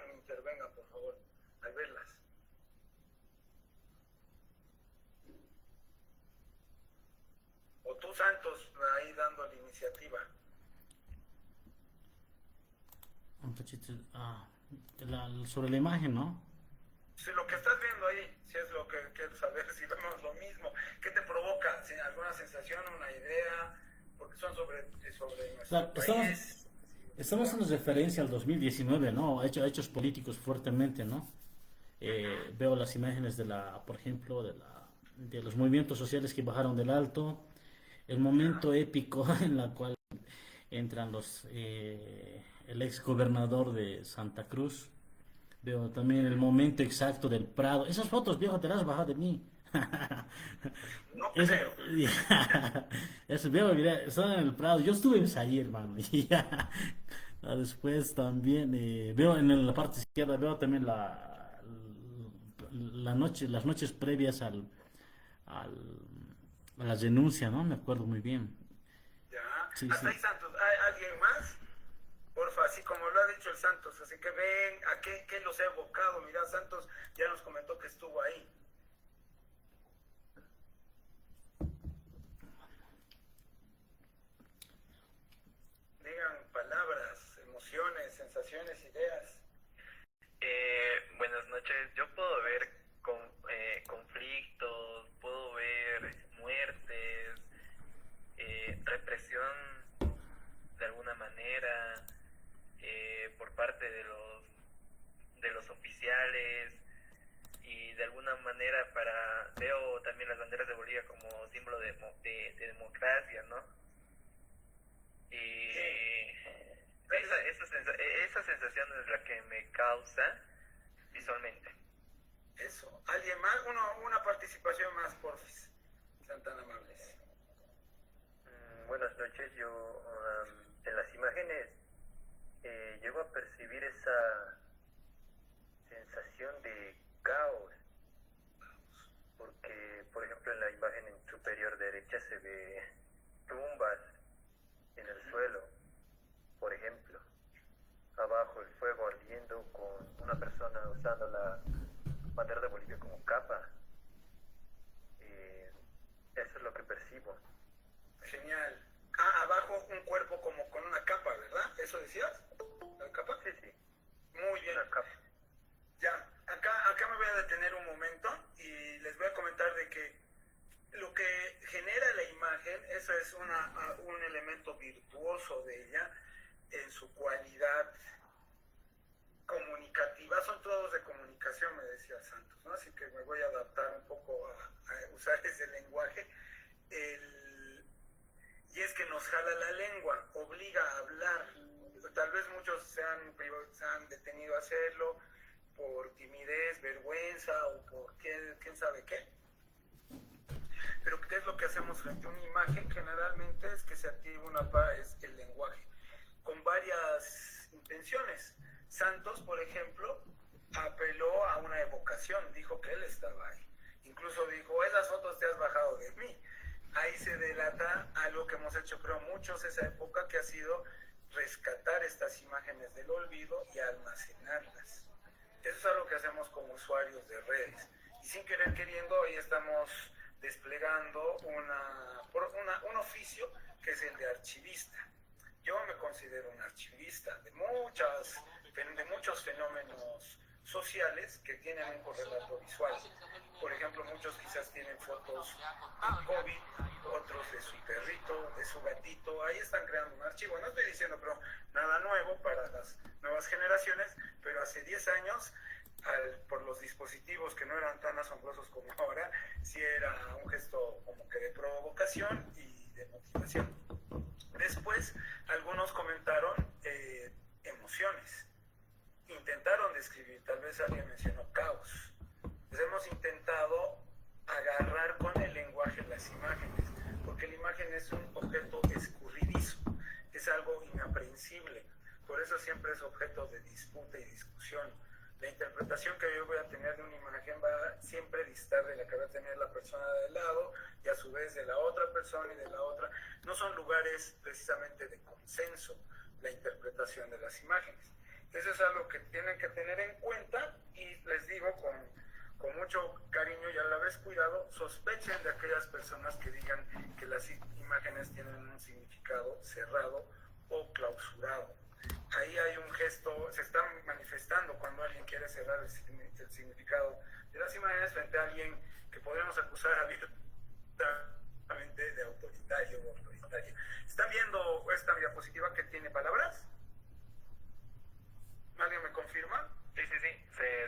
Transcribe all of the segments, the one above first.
me intervenga, por favor, al verlas. O tú, Santos, ahí dando la iniciativa. Un poquito, sobre la imagen, ¿no? Si lo que estás viendo ahí, si es lo que quieres saber, si vemos lo mismo, ¿qué te provoca? ¿Si ¿Alguna sensación, una idea? Porque son sobre nuestro Claro, país. estamos haciendo referencia al 2019, ¿no? Hechos políticos fuertemente, ¿no? Veo las imágenes por ejemplo, de los movimientos sociales que bajaron del alto, el Ya. momento épico en la cual entran el ex gobernador de Santa Cruz. Veo también el momento exacto del Prado. Esas fotos, viejo, te las has bajado de mí. No Eso, creo. eso, viejo, mira, están en el Prado. Yo estuve ahí, hermano. Y ya. Después también veo en la parte izquierda, veo también las noches previas al, a la denuncia, ¿no? Me acuerdo muy bien. Ya. Sí, Hasta sí. ahí, Santos. ¿Hay alguien más? Porfa, así como lo ha dicho el Santos. Así que ven, ¿a qué los he evocado? Mira, Santos ya nos comentó que estuvo ahí. Digan palabras, emociones, sensaciones, ideas. Buenas noches. Yo puedo ver conflictos, puedo ver muertes, represión de alguna manera por parte de los oficiales y de alguna manera veo también las banderas de Bolivia como símbolo de democracia, ¿no? Sí. Y esa sensación es la que me causa visualmente. Eso. ¿Alguien más? Una participación más, porfis. Sean tan amables. Buenas noches, yo en las imágenes llego a percibir esa sensación de caos, porque por ejemplo en la imagen superior derecha se ve tumbas en el suelo, por ejemplo, abajo el fuego ardiendo con una persona usando la bandera de Bolivia como capa. Eso es lo que percibo. Genial. Ah, abajo un cuerpo como con una capa, ¿verdad? ¿Eso decías? ¿La capa? Sí, sí, Muy bien. una capa. Ya, acá me voy a detener un momento y les voy a comentar de que lo que genera la imagen, eso es un elemento virtuoso de ella en su cualidad comunicativa. Son todos de comunicación, me decía Santos, ¿no? Así que me voy a adaptar un poco a usar ese lenguaje. Y es que nos jala la lengua, obliga a hablar. Tal vez muchos se han detenido a hacerlo por timidez, vergüenza o por quién sabe qué. Pero ¿qué es lo que hacemos frente a una imagen? Generalmente es que se activa es el lenguaje, con varias intenciones. Santos, por ejemplo, apeló a una evocación, dijo que él estaba ahí. Incluso dijo, esas fotos te has bajado de mí. Ahí se delata algo que hemos hecho, creo, muchos esa época, que ha sido rescatar estas imágenes del olvido y almacenarlas. Eso es algo que hacemos como usuarios de redes. Y sin querer queriendo, hoy estamos desplegando un oficio que es el de archivista. Yo me considero un archivista de muchos fenómenos sociales que tienen un correlato visual. Por ejemplo, muchos quizás tienen fotos de COVID, otros de su perrito, de su gatito. Ahí están creando un archivo. No estoy diciendo, pero nada nuevo para las nuevas generaciones, pero hace 10 años, por los dispositivos que no eran tan asombrosos como ahora, sí era un gesto como que de provocación y de motivación. Después, algunos comentaron emociones. Intentaron describir, tal vez alguien mencionó caos. Pues hemos intentado agarrar con el lenguaje las imágenes, porque la imagen es un objeto escurridizo, es algo inaprehensible, por eso siempre es objeto de disputa y discusión. La interpretación que yo voy a tener de una imagen va a siempre distar de la que va a tener la persona de lado y a su vez de la otra persona y de la otra. No son lugares precisamente de consenso la interpretación de las imágenes. Eso es algo que tienen que tener en cuenta y les digo con mucho cariño y a la vez cuidado, sospechen de aquellas personas que digan que las imágenes tienen un significado cerrado o clausurado. Ahí hay un gesto, se está manifestando cuando alguien quiere cerrar el significado de las imágenes frente a alguien que podríamos acusar abiertamente de autoritario o autoritaria. ¿Están viendo esta diapositiva que tiene palabras? ¿Alguien me confirma? Sí,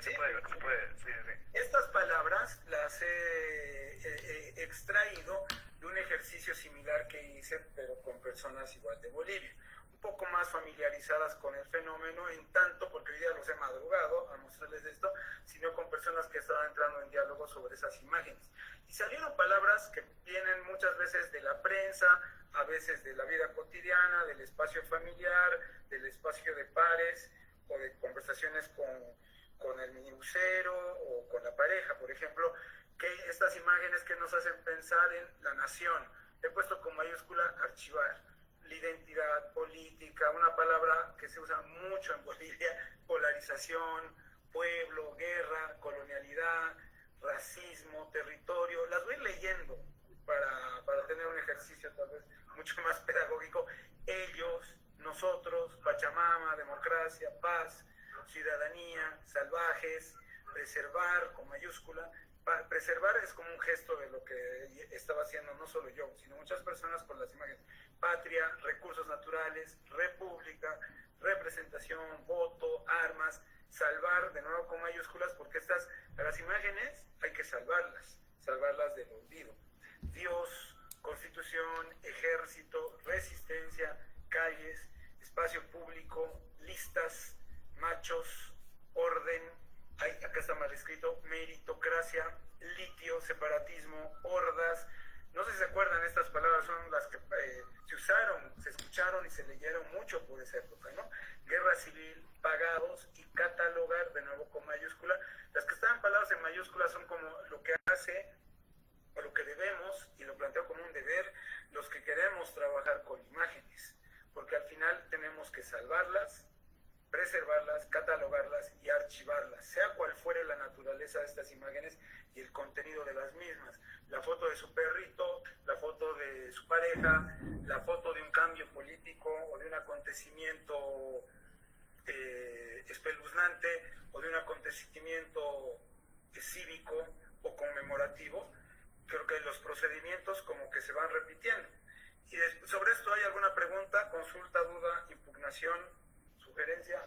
se puede ver, sí. Estas palabras las he extraído de un ejercicio similar que hice, pero con personas igual de Bolivia, un poco más familiarizadas con el fenómeno, en tanto, porque hoy día los he madrugado a mostrarles esto, sino con personas que estaban entrando en diálogo sobre esas imágenes. Y salieron palabras que vienen muchas veces de la prensa, a veces de la vida cotidiana, del espacio familiar, del espacio de pares, o de conversaciones con el minibusero o con la pareja, por ejemplo, que estas imágenes que nos hacen pensar en la nación. He puesto con mayúscula archivar, la identidad política, una palabra que se usa mucho en Bolivia, polarización, pueblo, guerra, colonialidad, racismo, territorio. Las voy leyendo para tener un ejercicio tal vez mucho más pedagógico. Ellos, nosotros, Pachamama, democracia, paz, ciudadanía, salvajes, preservar con mayúscula. Preservar es como un gesto de lo que estaba haciendo no solo yo, sino muchas personas con las imágenes. Patria, recursos naturales, república, representación, voto, armas, salvar, de nuevo con mayúsculas, porque las imágenes hay que salvarlas del olvido. Dios, constitución, ejército, resistencia, calles, espacio público, listas, machos, orden, acá está mal escrito, meritocracia, litio, separatismo, hordas. No sé si se acuerdan, estas palabras son las que se usaron, se escucharon y se leyeron mucho por esa época, ¿no? Guerra civil, pagados y catalogar, de nuevo con mayúscula. Las que están palabras en mayúscula son como lo que hace o lo que debemos, y lo planteo como un deber, los que queremos trabajar con imágenes, porque al final tenemos que salvarlas, preservarlas, catalogarlas y archivarlas, sea cual fuere la naturaleza de estas imágenes y el contenido de las mismas. La foto de su perrito, la foto de su pareja, la foto de un cambio político o de un acontecimiento espeluznante o de un acontecimiento cívico o conmemorativo. Creo que los procedimientos como que se van repitiendo. Y sobre esto, ¿hay alguna pregunta, consulta, duda, impugnación, sugerencia?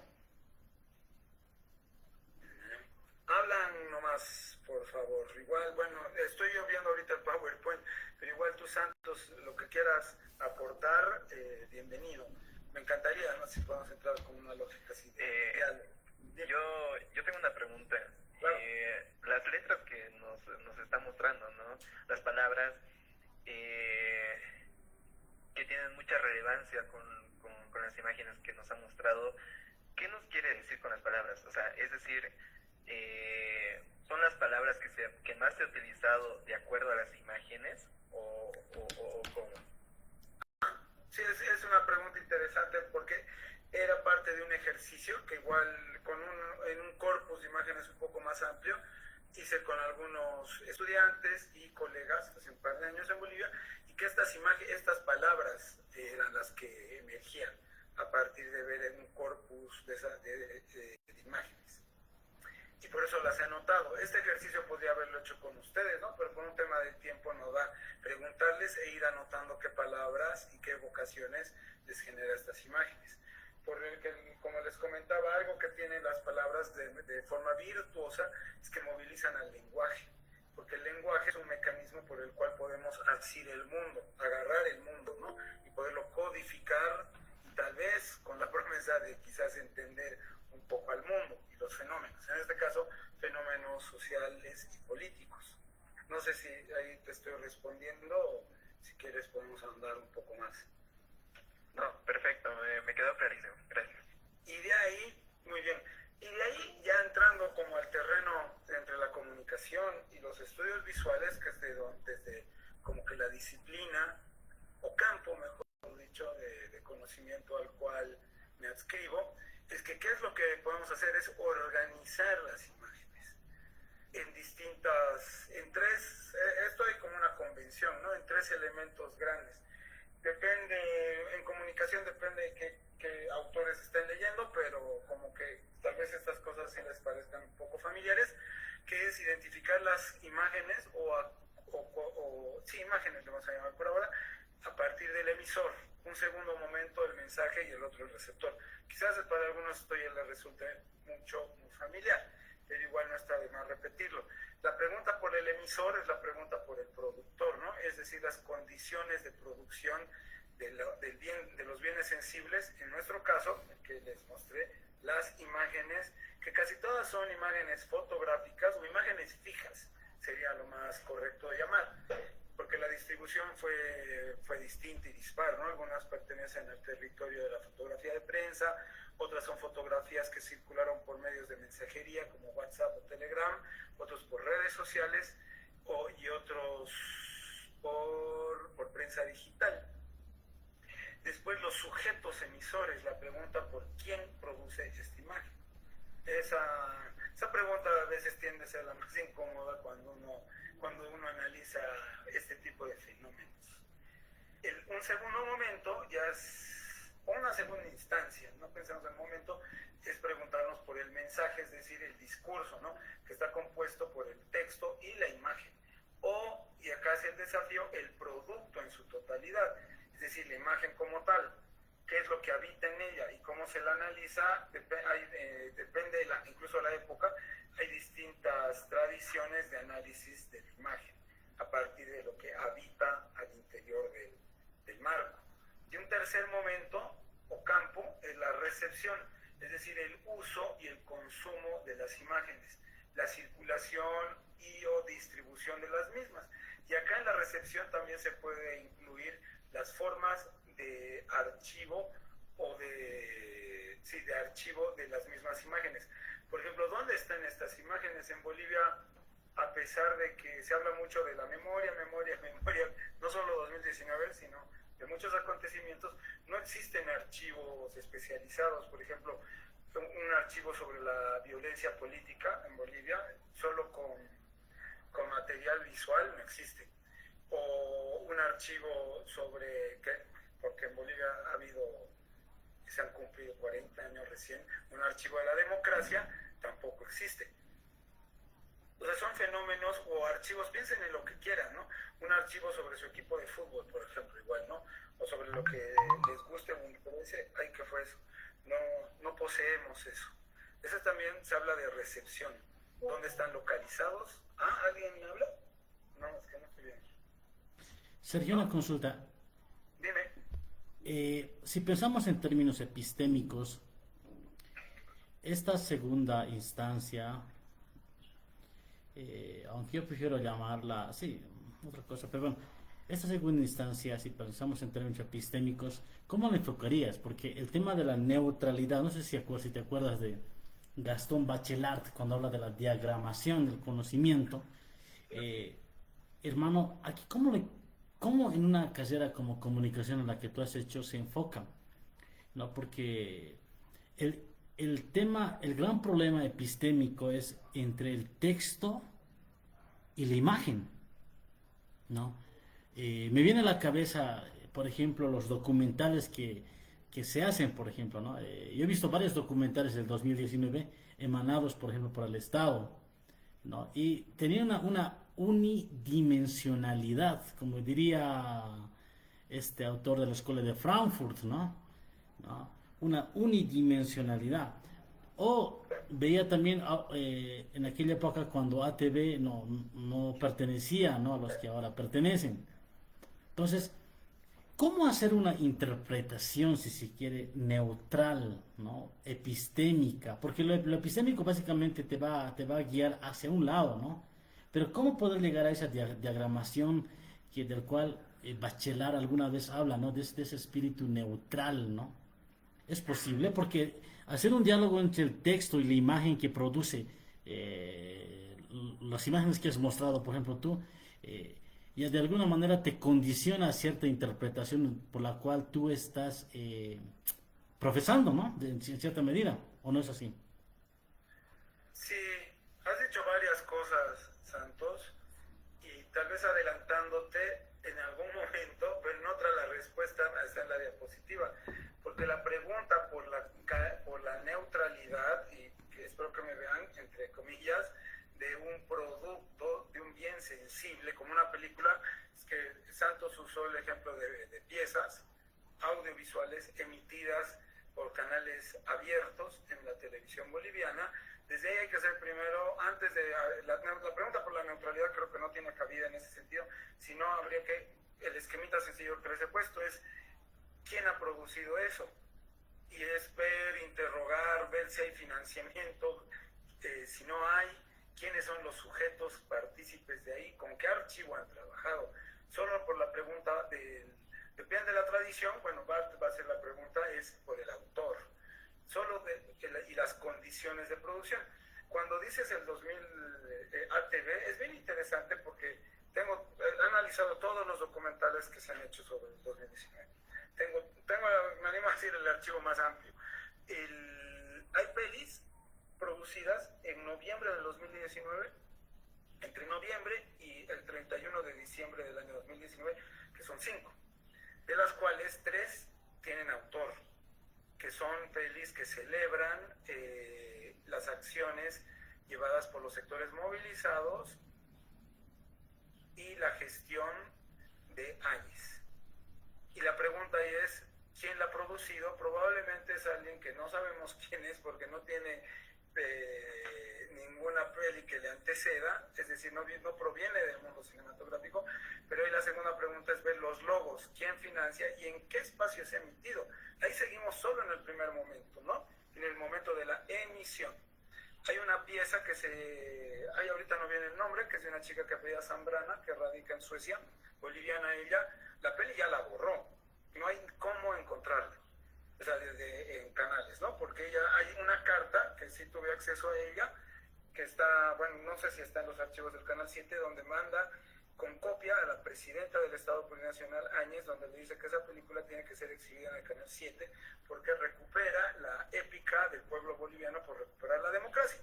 Hablan nomás, por favor. Igual, bueno, estoy yo viendo ahorita el PowerPoint, pero igual tú, Santos, lo que quieras aportar, bienvenido. Me encantaría, no sé si podemos entrar con una lógica así de diálogo. Yo tengo una pregunta. Claro. Las letras que nos está mostrando, ¿no? Las palabras que tienen mucha relevancia con las imágenes que nos han mostrado. ¿Qué nos quiere decir con las palabras? O sea, es decir, ¿son las palabras que más se ha utilizado de acuerdo a las imágenes o cómo? Sí, es una pregunta interesante porque era parte de un ejercicio que igual en un corpus de imágenes un poco más amplio hice con algunos estudiantes y colegas hace un par de años en Bolivia, y que estas palabras eran las que emergían a partir de ver en un corpus de imágenes. Y por eso las he anotado. Este ejercicio podría haberlo hecho con ustedes, ¿no? Pero por un tema de tiempo no da preguntarles e ir anotando qué palabras y qué evocaciones les genera estas imágenes. Porque, como les comentaba, algo que tienen las palabras de forma virtuosa es que movilizan al lenguaje, porque el lenguaje es un mecanismo por el cual podemos asir el mundo, agarrar el mundo, ¿no? Y poderlo codificar, y tal vez con la promesa de quizás entender un poco al mundo y los fenómenos, en este caso fenómenos sociales y políticos. No sé si ahí te estoy respondiendo o si quieres podemos ahondar un poco más. No, perfecto, me quedó clarísimo, gracias. Y de ahí, muy bien, y de ahí ya entrando como al terreno entre la comunicación y los estudios visuales, que es desde como que la disciplina o campo, mejor dicho, de conocimiento al cual me adscribo, es que qué es lo que organizar las imágenes en tres, esto hay como una convención, ¿no? En tres elementos grandes. Depende, en comunicación depende de qué autores estén leyendo, pero como que tal vez estas cosas sí les parezcan un poco familiares, que es identificar las imágenes sí, imágenes le vamos a llamar por ahora, a partir del emisor. Un segundo momento el mensaje y el otro el receptor. Quizás para algunos esto ya les resulte muy familiar, pero igual no está de más repetirlo. La pregunta por el emisor es la pregunta por el productor, ¿no? Es decir, las condiciones de producción de los bienes sensibles, en nuestro caso, el que les mostré, las imágenes, que casi todas son imágenes fotográficas o imágenes fijas, sería lo más correcto de llamar, porque la distribución fue distinta y dispar, ¿no? Algunas pertenecen al territorio de la fotografía de prensa, otras son fotografías que circularon por medios de mensajería como WhatsApp o Telegram, otros por redes sociales y otros por prensa digital. Después los sujetos emisores, la pregunta por quién produce esta imagen. Esa pregunta a veces tiende a ser la más incómoda cuando uno analiza este tipo de fenómenos. Un segundo momento ya es una segunda instancia, no pensamos en el momento, es preguntarnos por el mensaje, es decir, el discurso, ¿no? Que está compuesto por el texto y la imagen. Y acá es el desafío, el producto en su totalidad, es decir, la imagen como tal, qué es lo que habita en ella y cómo se la analiza, depende incluso de la época, hay distintas tradiciones de análisis de la imagen, a partir de lo que habita al interior del marco. Y un tercer momento o campo es la recepción, es decir, el uso y el consumo de las imágenes, la circulación o distribución de las mismas. Y acá en la recepción también se puede incluir las formas de archivo de archivo de las mismas imágenes. Por ejemplo, ¿dónde están estas imágenes? En Bolivia, a pesar de que se habla mucho de la memoria, no solo 2019, sino de muchos acontecimientos, no existen archivos especializados. Por ejemplo, un archivo sobre la violencia política en Bolivia, solo con material visual, no existe. O un archivo porque en Bolivia se han cumplido 40 años recién, un archivo de la democracia tampoco existe. O sea, son fenómenos o archivos, piensen en lo que quieran, ¿no? Un archivo sobre su equipo de fútbol, por ejemplo, igual, ¿no? O sobre lo que les guste o interese, ay, ¿qué fue eso? No poseemos eso. Eso también se habla de recepción. ¿Dónde están localizados? ¿Alguien me habla? No, es que no estoy bien. Sergio, una consulta. Dime. Si pensamos en términos epistémicos, esta segunda instancia, aunque yo prefiero llamarla, sí, otra cosa, pero bueno, esta segunda instancia, si pensamos en términos epistémicos, ¿cómo la enfocarías? Porque el tema de la neutralidad, no sé si te acuerdas de Gastón Bachelard cuando habla de la diagramación del conocimiento, hermano, aquí ¿cómo en una carrera como comunicación en la que tú has hecho se enfoca? ¿No? Porque el gran problema epistémico es entre el texto y la imagen, ¿no? Me viene a la cabeza, por ejemplo, los documentales que se hacen, por ejemplo, ¿no? Yo he visto varios documentales del 2019 emanados, por ejemplo, por el Estado, ¿no? Y tenían una unidimensionalidad, como diría este autor de la Escuela de Frankfurt, ¿no? Una unidimensionalidad. O veía también en aquella época cuando ATV no pertenecía, ¿no?, a los que ahora pertenecen. Entonces, ¿cómo hacer una interpretación, si se quiere, neutral, ¿no?, epistémica? Porque lo epistémico básicamente te va a guiar hacia un lado, ¿no? Pero ¿cómo poder llegar a esa diagramación del cual Bachelard alguna vez habla, ¿no?, de ese espíritu neutral, ¿no? ¿Es posible? Porque hacer un diálogo entre el texto y la imagen que produce, las imágenes que has mostrado, por ejemplo, tú, ya de alguna manera te condiciona a cierta interpretación por la cual tú estás profesando, ¿no? En cierta medida, ¿o no es así? cosas, Santos, y tal vez adelantándote en algún momento, pero en otra la respuesta está en la diapositiva, porque la pregunta por la neutralidad, y que espero que me vean, entre comillas, de un producto, de un bien sensible, como una película, es que Santos usó el ejemplo de piezas audiovisuales emitidas por canales abiertos en la televisión boliviana. Desde ahí hay que hacer primero, antes de la pregunta por la neutralidad creo que no tiene cabida en ese sentido, sino habría que, el esquemita sencillo que les he puesto es quién ha producido eso, y es ver, interrogar, ver si hay financiamiento, si no hay, quiénes son los sujetos partícipes de ahí, con qué archivo han trabajado. Solo por la pregunta depende de la tradición, bueno, va a ser la pregunta, es por el autor, solo y las condiciones de producción. Cuando dices el 2000 ATV, es bien interesante porque he analizado todos los documentales que se han hecho sobre el 2019. Me animo a decir el archivo más amplio. Hay pelis producidas en noviembre del 2019, entre noviembre y el 31 de diciembre del año 2019, que son 5, de las cuales 3 tienen autor, que son pelis que celebran las acciones llevadas por los sectores movilizados y la gestión de Áñez. Y la pregunta es, ¿quién la ha producido? Probablemente es alguien que no sabemos quién es porque no tiene ninguna peli que le anteceda, es decir, no proviene del mundo cinematográfico, pero ahí la segunda pregunta es ver los logos, quién financia y en qué espacio se ha emitido. Ahí seguimos solo en el primer momento, ¿no? En el momento de la emisión. Hay una pieza ahí ahorita no viene el nombre, que es de una chica que apellida Zambrana, que radica en Suecia, boliviana ella, la peli ya la borró, no hay cómo encontrarla, o sea, en canales, ¿no? Porque hay una carta, que sí tuve acceso a ella, que está, bueno, no sé si está en los archivos del Canal 7, donde manda con copia a la presidenta del Estado Plurinacional, Áñez, donde le dice que esa película tiene que ser exhibida en el Canal 7 porque recupera la épica del pueblo boliviano por recuperar la democracia.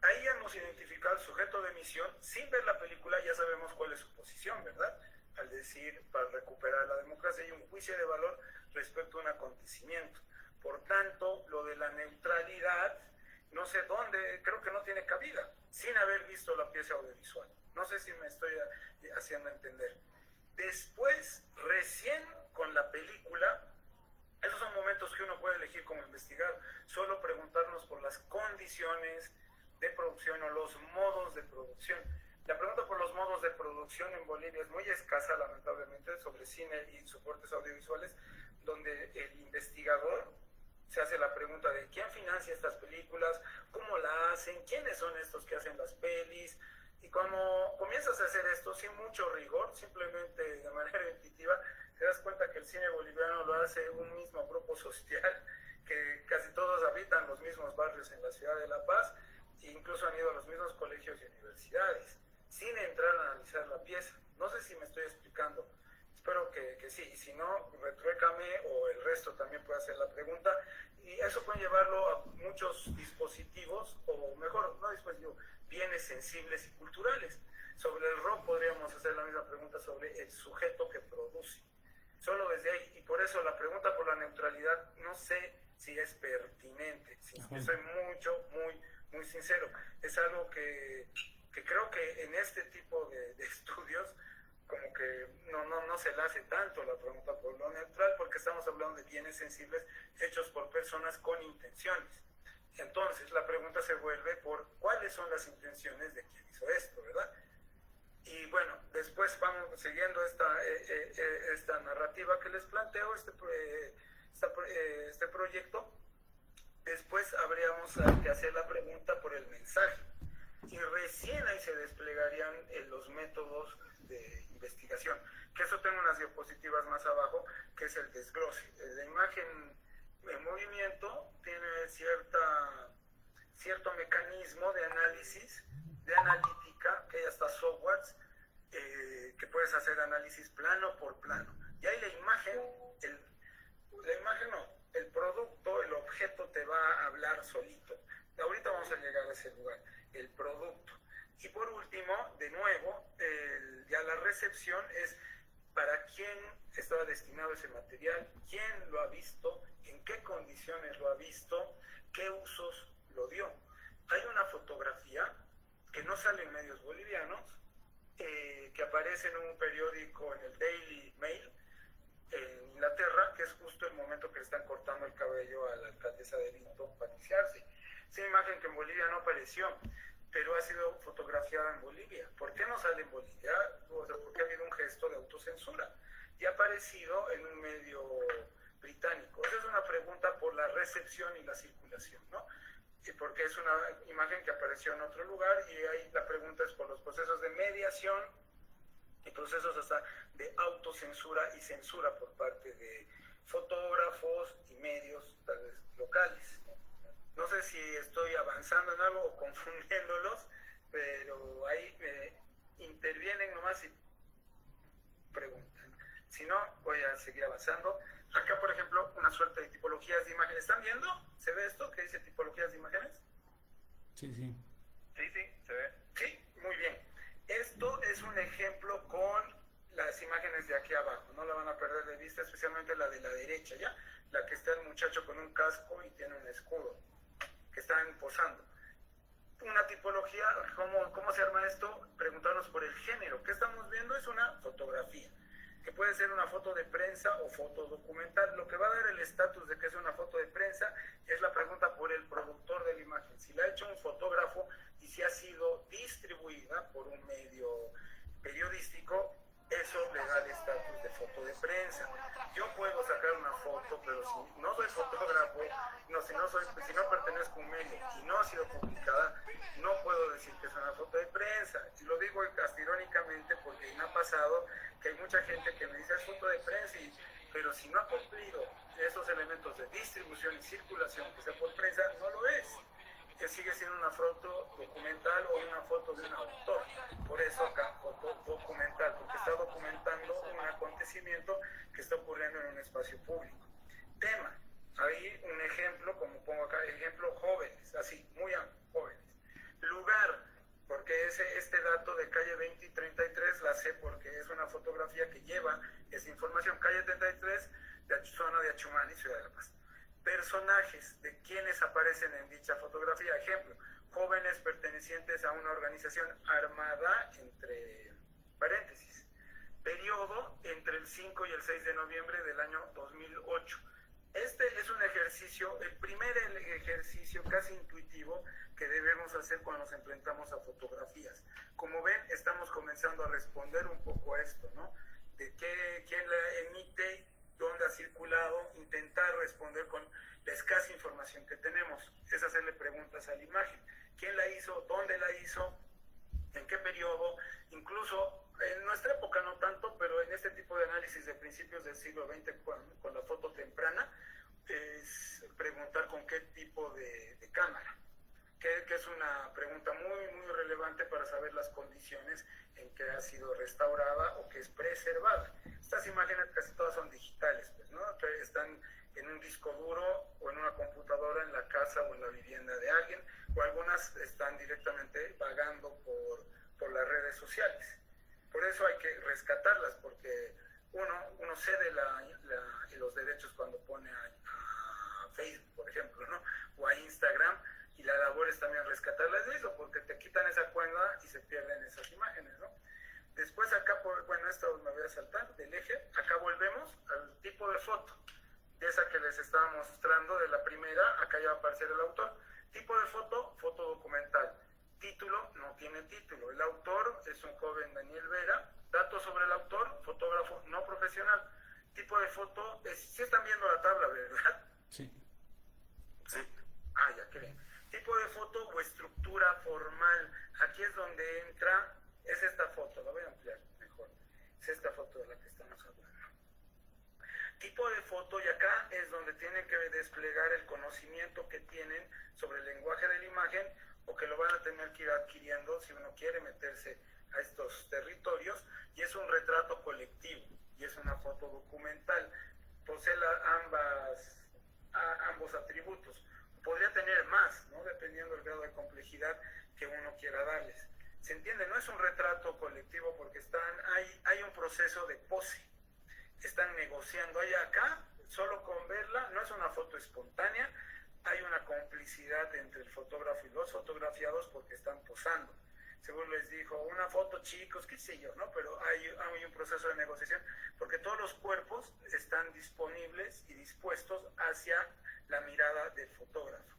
Ahí hemos identificado el sujeto de emisión, sin ver la película ya sabemos cuál es su posición, ¿verdad? Al decir, para recuperar la democracia hay un juicio de valor respecto a un acontecimiento. Por tanto, lo de la neutralidad, no sé dónde, creo que no tiene cabida, sin haber visto la pieza audiovisual. No sé si me estoy haciendo entender. Después, recién con la película, esos son momentos que uno puede elegir como investigar, solo preguntarnos por las condiciones de producción o los modos de producción. La pregunta por los modos de producción en Bolivia es muy escasa, lamentablemente, sobre cine y soportes audiovisuales, donde el investigador se hace la pregunta de quién financia estas películas, cómo la hacen, quiénes son estos que hacen las pelis. Y cuando comienzas a hacer esto sin mucho rigor, simplemente de manera intuitiva, te das cuenta que el cine boliviano lo hace un mismo grupo social, que casi todos habitan los mismos barrios en la ciudad de La Paz, e incluso han ido a los mismos colegios y universidades, sin entrar a analizar la pieza. No sé si me estoy explicando. Espero que sí, y si no, retruécame o el resto también puede hacer la pregunta. Y eso puede llevarlo a muchos dispositivos, o mejor, no dispositivos, bienes sensibles y culturales. Sobre el rock podríamos hacer la misma pregunta sobre el sujeto que produce. Solo desde ahí, y por eso la pregunta por la neutralidad no sé si es pertinente. Si soy muy sincero. Es algo que creo que en este tipo de estudios como que no se le hace tanto la pregunta por lo neutral, porque estamos hablando de bienes sensibles hechos por personas con intenciones. Entonces la pregunta se vuelve por cuáles son las intenciones de quien hizo esto, ¿verdad? Y bueno, después vamos siguiendo esta narrativa que les planteo, este proyecto. Después habríamos que hacer la pregunta por el mensaje, y recién ahí se desplegarían los métodos de investigación, que eso tengo unas diapositivas más abajo, que es el desglose. La imagen en movimiento tiene cierto mecanismo de análisis, de analítica, que hay hasta softwares que puedes hacer análisis plano por plano. Y ahí el producto, el objeto te va a hablar solito. Ahorita vamos a llegar a ese lugar, el producto. Y por último, de nuevo, ya la recepción es para quién estaba destinado ese material, quién lo ha visto, en qué condiciones lo ha visto, qué usos lo dio. Hay una fotografía que no sale en medios bolivianos, que aparece en un periódico, en el Daily Mail, en Inglaterra, que es justo el momento que le están cortando el cabello a la alcaldesa de Vinto, Patricia Arce. Es una imagen que en Bolivia no apareció, pero ha sido fotografiada en Bolivia. ¿Por qué no sale en Bolivia? O sea, porque ha habido un gesto de autocensura y ha aparecido en un medio británico. Esa es una pregunta por la recepción y la circulación, ¿no? Porque es una imagen que apareció en otro lugar, y ahí la pregunta es por los procesos de mediación y procesos hasta de autocensura y censura por parte de fotógrafos y medios, tal vez locales. No sé si estoy avanzando en algo o confundiéndolos, pero ahí intervienen nomás y preguntan. Si no, voy a seguir avanzando. Acá, por ejemplo, una suerte de tipologías de imágenes. ¿Están viendo? ¿Se ve esto que dice tipologías de imágenes? Sí, sí. Sí, se ve. Sí, muy bien. Esto es un ejemplo con las imágenes de aquí abajo. No la van a perder de vista, especialmente la de la derecha, ¿ya? La que está el muchacho con un casco y tiene un escudo, que están posando. Una tipología, ¿cómo se arma esto? Preguntarnos por el género. ¿Qué estamos viendo? Es una fotografía, que puede ser una foto de prensa o foto documental. Lo que va a dar el estatus de que es una foto de prensa es la pregunta por el productor de la imagen. Si la ha hecho un fotógrafo y si ha sido distribuida por un medio periodístico, eso le da el estatus de foto de prensa. Yo puedo sacar una foto, pero si no soy fotógrafo, si no pertenezco a un medio y no ha sido publicada, no puedo decir que es una foto de prensa. Y lo digo hasta irónicamente porque me ha pasado que hay mucha gente que me dice es foto de prensa, pero si no ha cumplido esos elementos de distribución y circulación que sea por prensa, no lo es. Que sigue siendo una foto documental o una foto de un autor. Por eso acá foto documental, porque está documentando un acontecimiento que está ocurriendo en un espacio público. Tema, hay un ejemplo, como pongo acá, ejemplo jóvenes, así, muy jóvenes. Lugar, porque este dato de calle 20 y 33 la sé porque es una fotografía que lleva esa información. Calle 33, de zona de Achumani, Ciudad de La Paz. Personajes de quienes aparecen en dicha fotografía. Ejemplo, jóvenes pertenecientes a una organización armada, entre paréntesis. Periodo entre el 5 y el 6 de noviembre del año 2008. Este es un ejercicio, el primer ejercicio casi intuitivo que debemos hacer cuando nos enfrentamos a fotografías. Como ven, estamos comenzando a responder un poco a esto, ¿no? De quién la emite, dónde ha circulado, intentar responder con la escasa información que tenemos. Es hacerle preguntas a la imagen. ¿Quién la hizo? ¿Dónde la hizo? ¿En qué periodo? Incluso en nuestra época no tanto, pero en este tipo de análisis de principios del siglo XX con la foto temprana, es preguntar con qué tipo de cámara. Que es una pregunta muy, muy relevante para saber las condiciones en que ha sido restaurada o que es preservada. Estas imágenes casi todas son digitales, pues, ¿no? Que están en un disco duro o en una computadora en la casa o en la vivienda de alguien, o algunas están directamente vagando por las redes sociales. Por eso hay que rescatarlas, porque uno cede los derechos cuando pone a Facebook, por ejemplo, ¿no? O a Instagram, y la labor es también rescatarlas de eso, porque te quitan esa cuerda y se pierden esas imágenes, ¿no? Después acá, esto me voy a saltar del eje, acá volvemos al tipo de foto, de esa que les estaba mostrando, de la primera, acá ya va a aparecer el autor. Tipo de foto, foto documental. Título, no tiene título. El autor es un joven Daniel Vera. Datos sobre el autor, fotógrafo no profesional. Tipo de foto, sí están viendo la tabla, ¿verdad? Sí. Sí. Ah, ya, qué bien. Tipo de foto o estructura formal. Aquí es donde entra, es esta foto, la voy a ampliar mejor. Es esta foto de la que estamos hablando. Tipo de foto, y acá es donde tienen que desplegar el conocimiento que tienen sobre el lenguaje de la imagen, o que lo van a tener que ir adquiriendo si uno quiere meterse a estos territorios, y es un retrato colectivo, y es una foto documental. Posee ambos atributos. Podría tener más, ¿no? Dependiendo del grado de complejidad que uno quiera darles. ¿Se entiende? No es un retrato colectivo porque hay un proceso de pose. Están negociando. Hay acá, solo con verla, no es una foto espontánea, hay una complicidad entre el fotógrafo y los fotografiados porque están posando. Según les dijo, una foto, chicos, qué sé yo, ¿no? Pero hay un proceso de negociación porque todos los cuerpos están disponibles y dispuestos hacia la mirada del fotógrafo.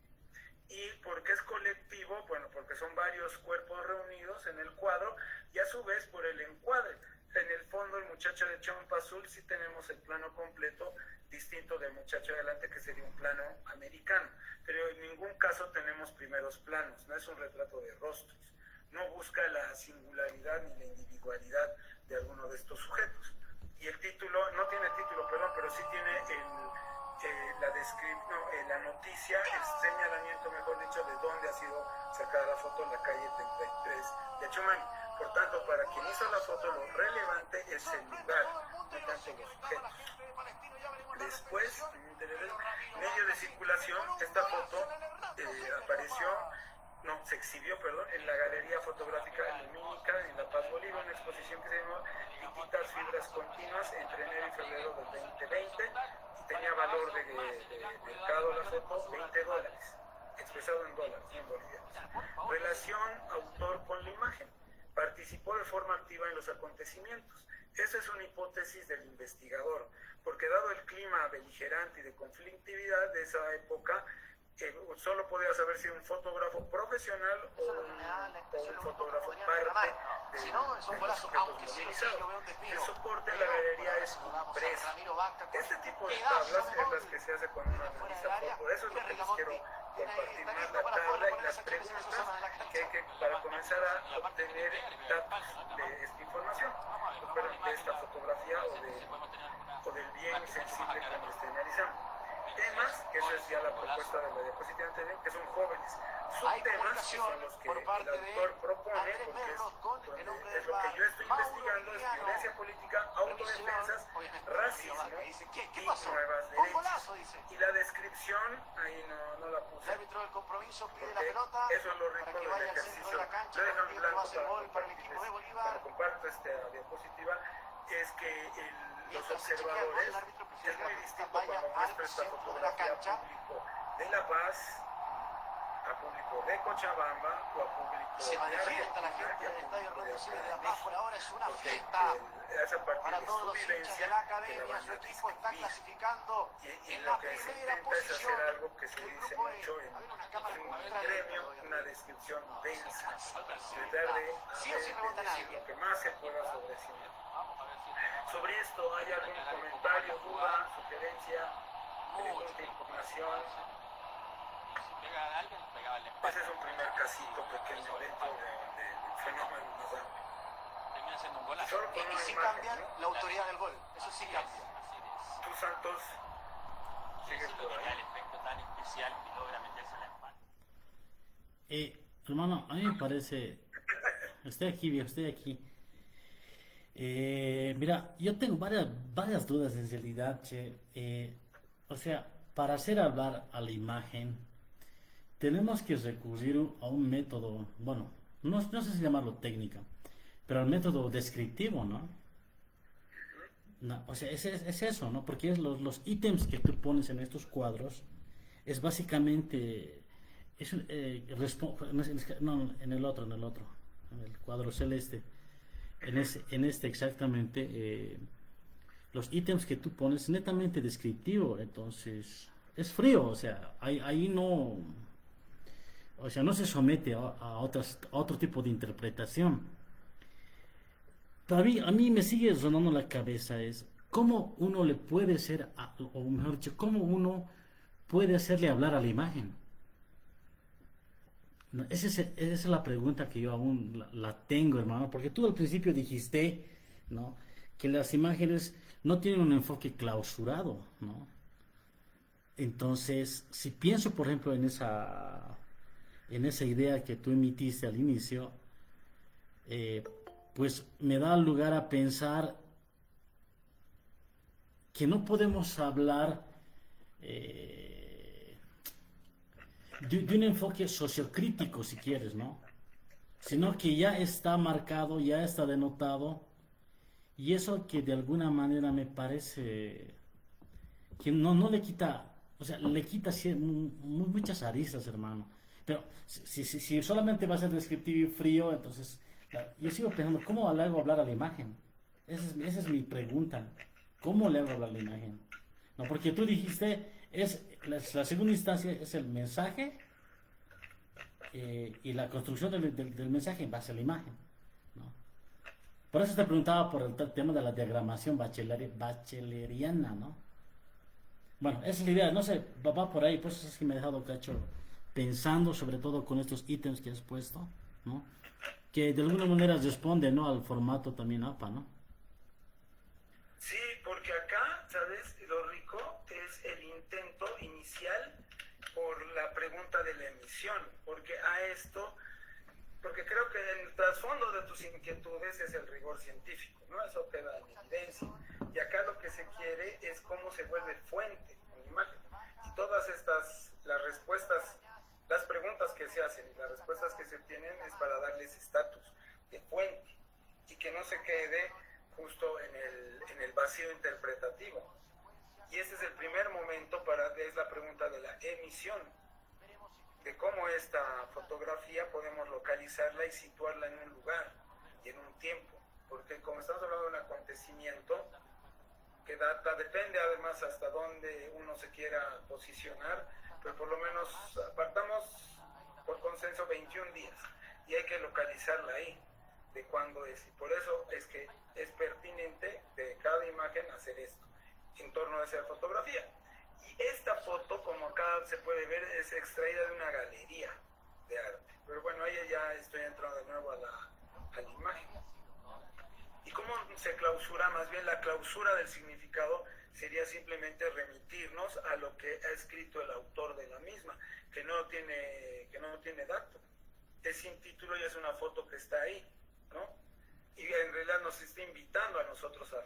¿Y por qué es colectivo? Bueno, porque son varios cuerpos reunidos en el cuadro y a su vez por el encuadre. En el fondo, el muchacho de chompa azul sí tenemos el plano completo, distinto del muchacho de adelante que sería un plano americano. Pero en ningún caso tenemos primeros planos, no es un retrato de rostros. No busca la singularidad ni la individualidad de alguno de estos sujetos. Y el título, no tiene título, perdón, pero sí tiene la noticia, el señalamiento, mejor dicho, de dónde ha sido sacada la foto en la calle 33 de Chumani. Por tanto, para quien hizo la foto, lo relevante es el lugar, no tanto los sujetos. Después, medio de circulación, esta foto se exhibió, en la Galería Fotográfica Lumínica en La Paz, Bolivia, una exposición que se llamó Distintas Fibras Continuas entre enero y febrero del 2020 y tenía valor de mercado la foto $20, expresado en dólares, en bolivianos. Relación autor con la imagen. Participó de forma activa en los acontecimientos. Esa es una hipótesis del investigador, porque dado el clima beligerante y de conflictividad de esa época, solo podía saber si un fotógrafo profesional o un fotógrafo parte de los sujetos movilizados. El soporte de la galería es impresa. Este tipo de tablas es las que se hace cuando uno analiza fotos. Eso es lo que les quiero compartir más, la tabla y las preguntas que hay que para comenzar a obtener datos de esta información, de esta fotografía o del bien sensible que esté analizando. Temas, que esa es ya la propuesta de la diapositiva anterior, que son jóvenes. Subtemas, que son los que el autor propone, porque es lo que yo estoy investigando, es violencia política, autodefensas, racismo y nuevas derechas. Y la descripción, ahí no la puse, porque eso es lo rico del ejercicio. Yo dejo en blanco para comparto esta diapositiva, es que los observadores, es muy distinto cuando muestro esta fotografía a público de La Paz, a público de Cochabamba o a público de Argentina y a público de México, porque es a partir de su vivencia que la van a describir. Y lo que se intenta es hacer algo que se dice mucho en un gremio, una descripción densa, tratar de decir lo que más se pueda sobre sí mismo. Sobre esto, ¿hay algún comentario, duda, sugerencia, pregunta, información? Ese es un primer casito pequeño dentro del fenómeno más amplio. Solo con una imagen, ¿no? La autoridad del gol, eso sí cambia. Tú, Santos, sigues por ahí. El efecto tan especial que logra meterse en la espalda. Hermano, a mí me parece... Estoy aquí, viejo, estoy aquí. Mira, yo tengo varias dudas en realidad, che. O sea, para hacer hablar a la imagen, tenemos que recurrir a un método, bueno, no sé si llamarlo técnica, pero al método descriptivo, ¿no? O sea, es eso, ¿no? Porque los ítems que tú pones en estos cuadros es básicamente, en el otro, en el cuadro celeste. En este exactamente, los ítems que tú pones es netamente descriptivo, entonces es frío, o sea, ahí no, o sea, no se somete a otro tipo de interpretación. Pero a mí me sigue sonando la cabeza es cómo uno le puede ser, o mejor dicho, cómo uno puede hacerle hablar a la imagen. No, esa es la pregunta que yo aún la tengo, hermano, porque tú al principio dijiste, ¿no?, que las imágenes no tienen un enfoque clausurado, ¿no? Entonces, si pienso, por ejemplo, en esa idea que tú emitiste al inicio, pues me da lugar a pensar que no podemos hablar de un enfoque sociocrítico, si quieres, ¿no? sino que ya está marcado, ya está denotado, y eso que de alguna manera me parece que no le quita, o sea, le quita muchas aristas, hermano. Pero si solamente va a ser descriptivo y frío, entonces yo sigo pensando, ¿cómo le hago hablar a la imagen? Esa es mi pregunta. ¿Cómo le hago hablar a la imagen? No, porque tú dijiste, la segunda instancia es el mensaje y la construcción del mensaje en base a la imagen, ¿no? Por eso te preguntaba por el tema de la diagramación bacheleriana, ¿no? Bueno, esa es la idea, no sé, va por ahí, pues es que me he dejado cacho pensando, sobre todo con estos ítems que has puesto, ¿no? Que de alguna manera responde, ¿no? Al formato también APA, ¿no? Sí, porque acá, ¿sabes? Lo rico es el intento inicial por la pregunta de la emisión, porque a esto, porque creo que el trasfondo de tus inquietudes es el rigor científico, ¿no? Eso queda en evidencia. Y acá lo que se quiere es cómo se vuelve fuente con la imagen. Y todas estas, las respuestas, las preguntas que se hacen y las respuestas que se obtienen es para darles estatus de fuente y que no se quede justo en el vacío interpretativo. Y este es el primer momento es la pregunta de la emisión, de cómo esta fotografía podemos localizarla y situarla en un lugar y en un tiempo, porque como estamos hablando de un acontecimiento que depende además hasta dónde uno se quiera posicionar, pero por lo menos apartamos por consenso 21 días y hay que localizarla ahí, de cuándo es, y por eso es que es pertinente de cada imagen hacer esto en torno a esa fotografía. Y esta foto, como acá se puede ver, es extraída de una galería de arte. Pero bueno, ahí ya estoy entrando de nuevo a la imagen. ¿Y cómo se clausura? Más bien la clausura del significado sería simplemente remitirnos a lo que ha escrito el autor de la misma, que no tiene dato. Es sin título y es una foto que está ahí, ¿no? Y en realidad nos está invitando a nosotros a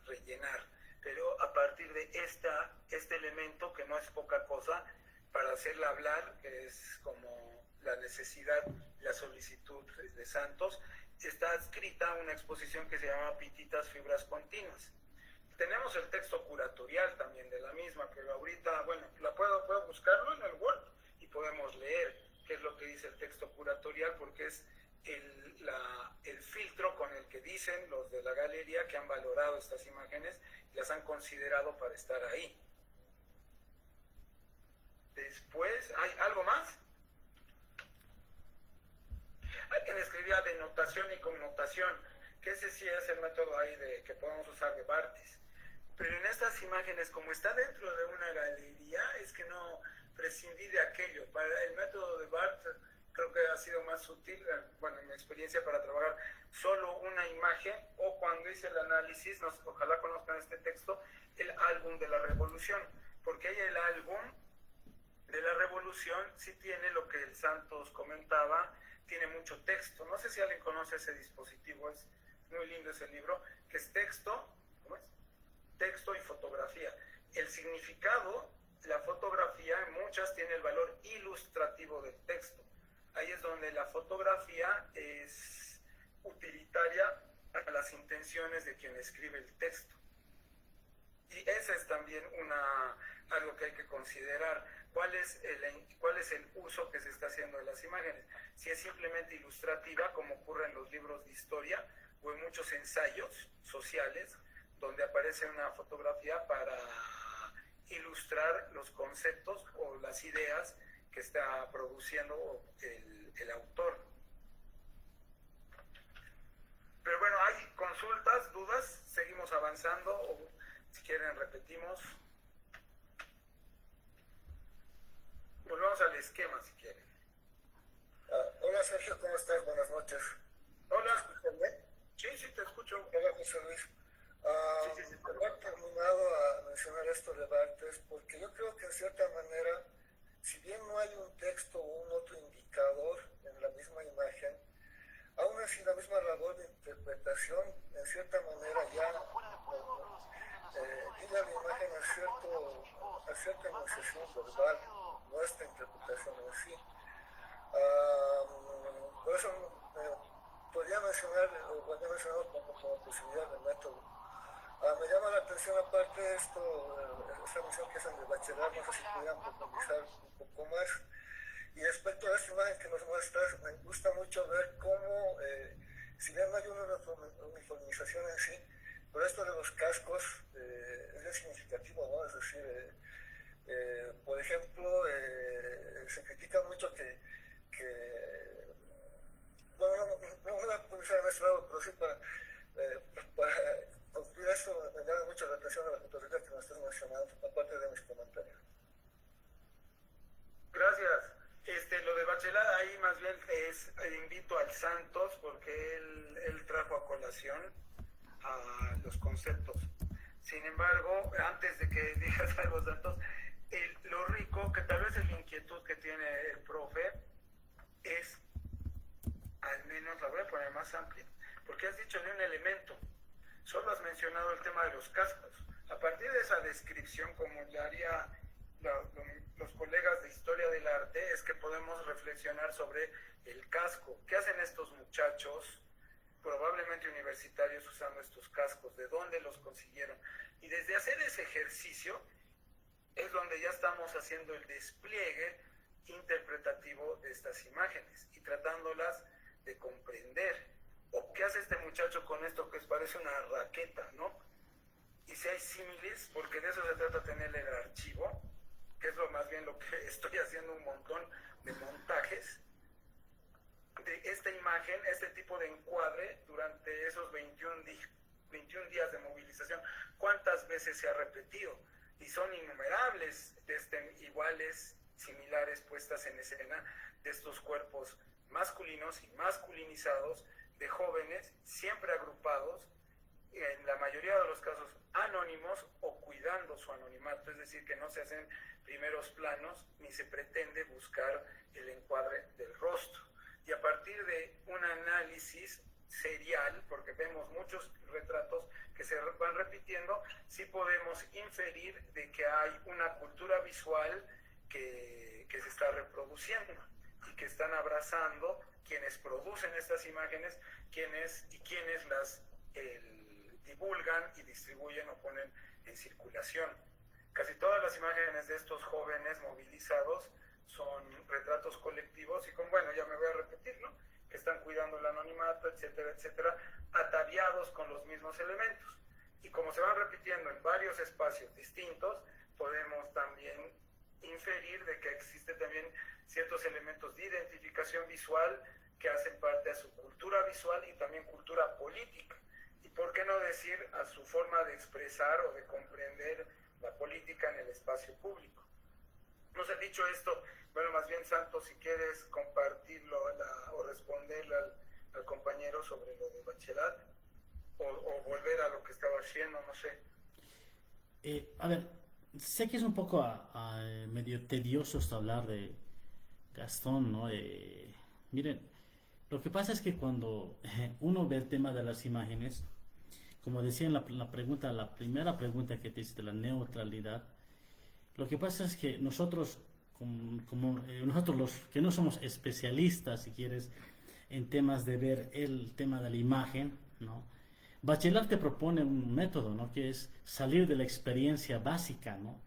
rellenar, pero a partir de este elemento que no es poca cosa para hacerla hablar, que es como la necesidad, la solicitud de Santos, está escrita una exposición que se llama Pititas Fibras Continuas. Tenemos el texto curatorial también de la misma, pero ahorita, bueno, puedo buscarlo en el Word y podemos leer qué es lo que dice el texto curatorial, porque es el filtro con el que dicen los de la galería que han valorado estas imágenes y las han considerado para estar ahí. Después, ¿hay algo más? Alguien escribía denotación y connotación, que ese sí es el método ahí que podemos usar de Barthes. Pero en estas imágenes, como está dentro de una galería, es que no prescindí de aquello. Para el método de Barthes creo que ha sido más sutil, bueno, en mi experiencia para trabajar solo una imagen, o cuando hice el análisis, ojalá conozcan este texto, el álbum de la revolución, porque ahí el álbum de la revolución sí tiene lo que el Santos comentaba, tiene mucho texto. No sé si alguien conoce ese dispositivo, es muy lindo ese libro, que es texto, ¿cómo es? Texto y fotografía. El significado, la fotografía, en muchas tiene el valor ilustrativo del texto. Ahí es donde la fotografía es utilitaria a las intenciones de quien escribe el texto. Y ese es también algo que hay que considerar. ¿Cuál es el uso que se está haciendo de las imágenes? Si es simplemente ilustrativa, como ocurre en los libros de historia o en muchos ensayos sociales, donde aparece una fotografía para ilustrar los conceptos o las ideas que está produciendo el autor. Pero bueno, hay consultas, dudas, seguimos avanzando, o si quieren repetimos. Volvamos al esquema si quieren. Hola Sergio, ¿cómo estás? Buenas noches. Hola, ¿escuchan? Sí, te escucho. Hola José Luis. Sí. No he terminado a mencionar esto de Barthes porque yo creo que en cierta manera, si bien no hay un texto o un otro indicador en la misma imagen, aún así la misma labor de interpretación en cierta manera ya guía la imagen a cierta enunciación verbal, no esta interpretación en sí. Por eso mencionar, o había mencionado como posibilidad de método. Me llama la atención aparte esto, esta mención que hacen de Bachelard, no sé si pudieran profundizar un poco más. Y respecto a esta imagen que nos muestras, me gusta mucho ver cómo, si bien no hay una uniformización en sí, pero esto de los cascos es bien significativo, ¿no? Es decir, por ejemplo, se critica mucho que bueno, no voy a profundizar en este lado, pero sí para concluir esto, me llama mucho la atención de la fotografía que nos estás mencionando, aparte de mis comentarios. Gracias. Lo de Bachelard ahí más bien es invito al Santos porque él trajo a colación a los conceptos. Sin embargo, antes de que digas algo, Santos, lo rico, que tal vez es la inquietud que tiene el profe, es, al menos la voy a poner más amplia, porque has dicho de un elemento, solo has mencionado el tema de los cascos. A partir de esa descripción, como le haría los colegas de Historia del Arte, es que podemos reflexionar sobre el casco. ¿Qué hacen estos muchachos, probablemente universitarios, usando estos cascos? ¿De dónde los consiguieron? Y desde hacer ese ejercicio es donde ya estamos haciendo el despliegue interpretativo de estas imágenes y tratándolas de comprender. ¿O qué hace este muchacho con esto que parece una raqueta, no? Y si hay símiles, porque de eso se trata, tener el archivo, que es lo más bien lo que estoy haciendo, un montón de montajes de esta imagen, este tipo de encuadre durante esos 21 días de movilización. ¿Cuántas veces se ha repetido? Y son innumerables, iguales, similares, puestas en escena de estos cuerpos masculinos y masculinizados, de jóvenes, siempre agrupados, en la mayoría de los casos anónimos o cuidando su anonimato, es decir, que no se hacen primeros planos ni se pretende buscar el encuadre del rostro. Y a partir de un análisis serial, porque vemos muchos retratos que se van repitiendo, sí podemos inferir de que hay una cultura visual que se está reproduciendo y que están abrazando quienes producen estas imágenes, quienes las divulgan y distribuyen o ponen en circulación. Casi todas las imágenes de estos jóvenes movilizados son retratos colectivos y ya me voy a repetir, ¿no? Que están cuidando el anonimato, etcétera, etcétera, ataviados con los mismos elementos. Y como se van repitiendo en varios espacios distintos, podemos también inferir de que existe también ciertos elementos de identificación visual que hacen parte de su cultura visual y también cultura política. Y por qué no decir a su forma de expresar o de comprender la política en el espacio público. Nos ha dicho esto, más bien Santos, si quieres compartirlo o responderle al compañero sobre lo de Bachelard o volver a lo que estaba haciendo, no sé. A ver, sé que es un poco medio tedioso esto hablar de Gastón, ¿no? Miren, lo que pasa es que cuando uno ve el tema de las imágenes, como decía en la primera pregunta que te hice de la neutralidad, lo que pasa es que nosotros, nosotros los que no somos especialistas, si quieres, en temas de ver el tema de la imagen, ¿no? Bachelard te propone un método, ¿no? Que es salir de la experiencia básica, ¿no?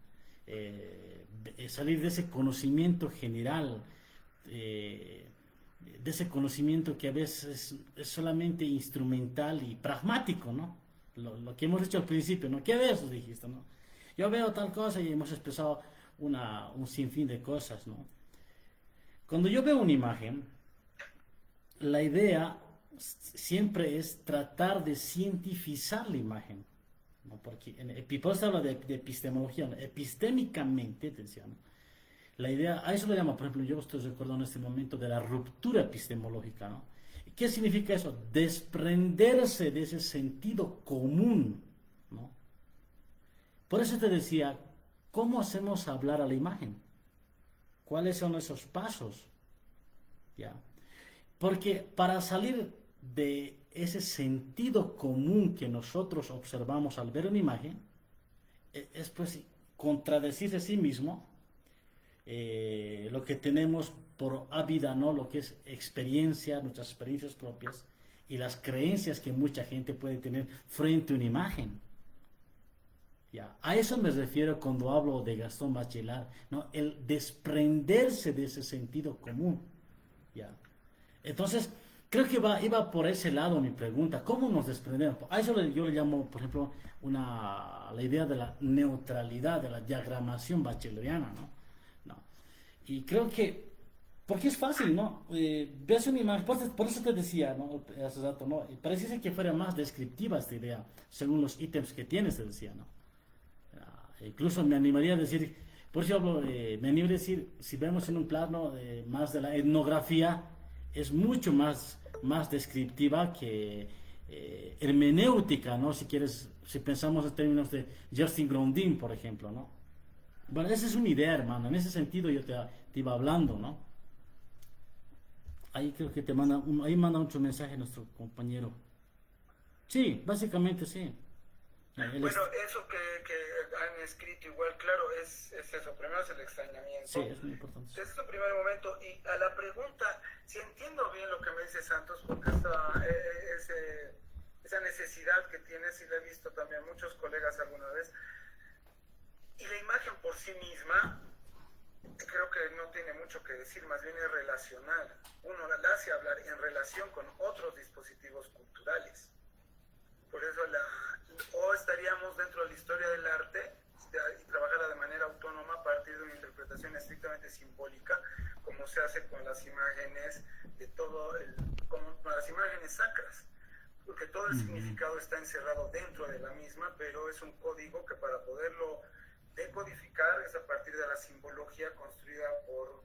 Salir de ese conocimiento general, de ese conocimiento que a veces es solamente instrumental y pragmático, ¿no? Lo que hemos dicho al principio, ¿no? ¿Qué ves? Dijiste, ¿no? Yo veo tal cosa y hemos expresado un sinfín de cosas, ¿no? Cuando yo veo una imagen, la idea siempre es tratar de cientificar la imagen, ¿no? Porque por eso habla de epistemología, ¿no? Epistémicamente, te decía, ¿no? La idea, a eso lo llamo, por ejemplo, yo estoy recordando en este momento de la ruptura epistemológica, ¿no? ¿Qué significa eso? Desprenderse de ese sentido común, ¿no? Por eso te decía, ¿cómo hacemos hablar a la imagen? ¿Cuáles son esos pasos? ¿Ya? Porque para salir de ese sentido común que nosotros observamos al ver una imagen, es pues contradecirse a sí mismo lo que tenemos por vida, ¿no? Lo que es experiencia, nuestras experiencias propias, y las creencias que mucha gente puede tener frente a una imagen. Ya, a eso me refiero cuando hablo de Gastón Bachelard, ¿no? El desprenderse de ese sentido común. Ya. Entonces, creo que iba por ese lado mi pregunta. ¿Cómo nos desprendemos? A eso yo le llamo, por ejemplo, la idea de la neutralidad, de la diagramación bacheleriana, ¿no? ¿No? Y creo que, porque es fácil, ¿no? Ves una imagen, por eso te decía, ¿no? Hace rato, ¿no? Pareciese que fuera más descriptiva esta idea, según los ítems que tienes, te decía, ¿no? Incluso me animaría a decir, por eso hablo, me animaría a decir, si vemos en un plano más de la etnografía, es mucho más descriptiva que hermenéutica, ¿no? Si quieres, si pensamos en términos de Justin Grondin, por ejemplo, ¿no? Bueno, esa es una idea, hermano. En ese sentido yo te iba hablando, ¿no? Ahí creo que ahí manda mucho mensaje nuestro compañero. Sí, básicamente sí. Bueno, eso que han escrito igual, claro, es eso. Primero es el extrañamiento. Sí, es muy importante. Ese es el primer momento. Y a la pregunta, si entiendo bien lo que me dice Santos, porque esa necesidad que tiene, sí la he visto también muchos colegas alguna vez. Y la imagen por sí misma, creo que no tiene mucho que decir, más bien es relacional. Uno la hace hablar en relación con otros dispositivos culturales. Por eso o estaríamos dentro de la historia del arte y trabajarla de manera autónoma a partir de una interpretación estrictamente simbólica, como se hace con las imágenes con las imágenes sacras, porque todo el significado está encerrado dentro de la misma, pero es un código que para poderlo decodificar es a partir de la simbología construida por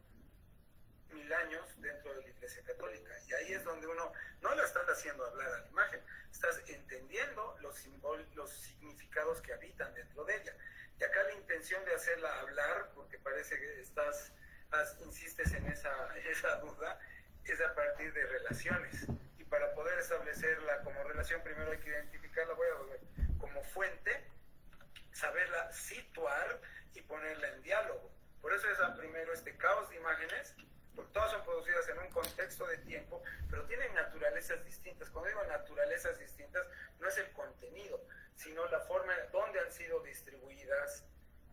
1000 años dentro de la Iglesia Católica. Y ahí es donde uno no la estás haciendo hablar a la imagen, estás entendiendo los significados que habitan dentro de ella. Y acá la intención de hacerla hablar, porque parece que insistes en esa duda, es a partir de relaciones. Y para poder establecerla como relación, primero hay que identificarla, voy a volver, como fuente, saberla situar y ponerla en diálogo. Por eso es primero este caos de imágenes, porque todas son producidas en un contexto de tiempo, pero tienen naturalezas distintas. Cuando digo naturalezas distintas, no es el contenido, sino la forma donde han sido distribuidas,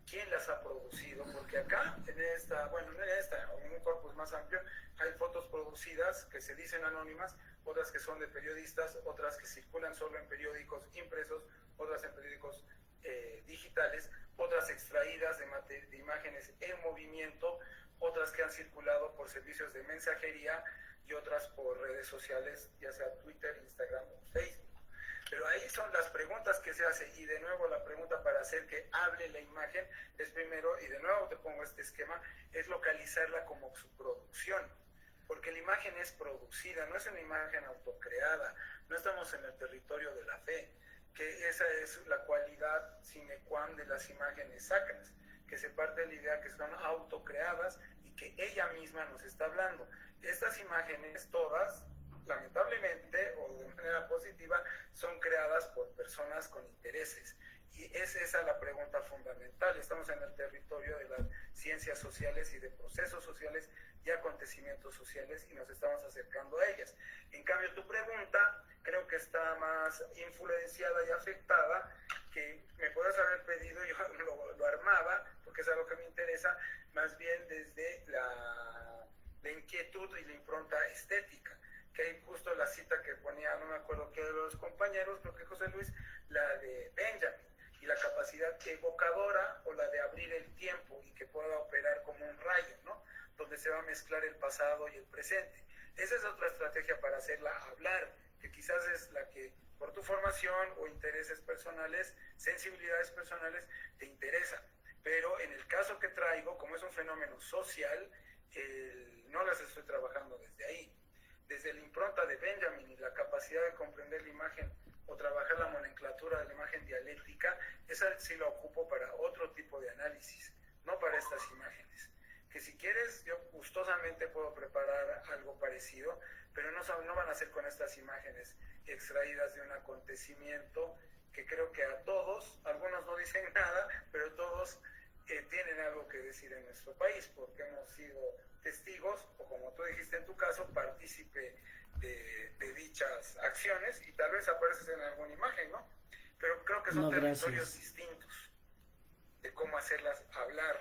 quién las ha producido, porque acá, en un corpus más amplio, hay fotos producidas que se dicen anónimas, otras que son de periodistas, otras que circulan solo en periódicos impresos, otras en periódicos digitales, otras extraídas de imágenes en movimiento, otras que han circulado por servicios de mensajería y otras por redes sociales, ya sea Twitter, Instagram o Facebook. Pero ahí son las preguntas que se hacen, y de nuevo la pregunta para hacer que hable la imagen es primero, y de nuevo te pongo este esquema, es localizarla como su producción, porque la imagen es producida, no es una imagen autocreada, no estamos en el territorio de la fe, que esa es la cualidad sine qua non de las imágenes sacras, que se parte de la idea que son autocreadas y que ella misma nos está hablando. Estas imágenes todas, lamentablemente o de manera positiva, son creadas por personas con intereses. Y es esa la pregunta fundamental. Estamos en el territorio de las ciencias sociales y de procesos sociales y acontecimientos sociales y nos estamos acercando a ellas. En cambio, tu pregunta creo que está más influenciada y afectada, que me puedas haber pedido, yo lo armaba, porque es algo que me interesa, más bien desde la inquietud y la impronta estética, que hay justo la cita que ponía, no me acuerdo qué de los compañeros, creo que José Luis, la de Benjamin, y la capacidad evocadora o la de abrir el tiempo y que pueda operar como un rayo, ¿no? Donde se va a mezclar el pasado y el presente. Esa es otra estrategia para hacerla hablar, que quizás es la que por tu formación o intereses personales, sensibilidades personales, te interesa. Pero en el caso que traigo, como es un fenómeno social, no las estoy trabajando desde ahí. Desde la impronta de Benjamin y la capacidad de comprender la imagen o trabajar la nomenclatura de la imagen dialéctica, esa sí la ocupo para otro tipo de análisis, no para estas imágenes. Que si quieres, yo gustosamente puedo preparar algo parecido, pero no van a ser con estas imágenes extraídas de un acontecimiento que creo que a todos, algunos no dicen nada, pero todos tienen algo que decir en nuestro país, porque hemos sido testigos, o como tú dijiste en tu caso, partícipe de dichas acciones. oraciones y tal vez apareces en alguna imagen, ¿no? Pero creo que son No, territorios gracias. distintos de cómo hacerlas hablar.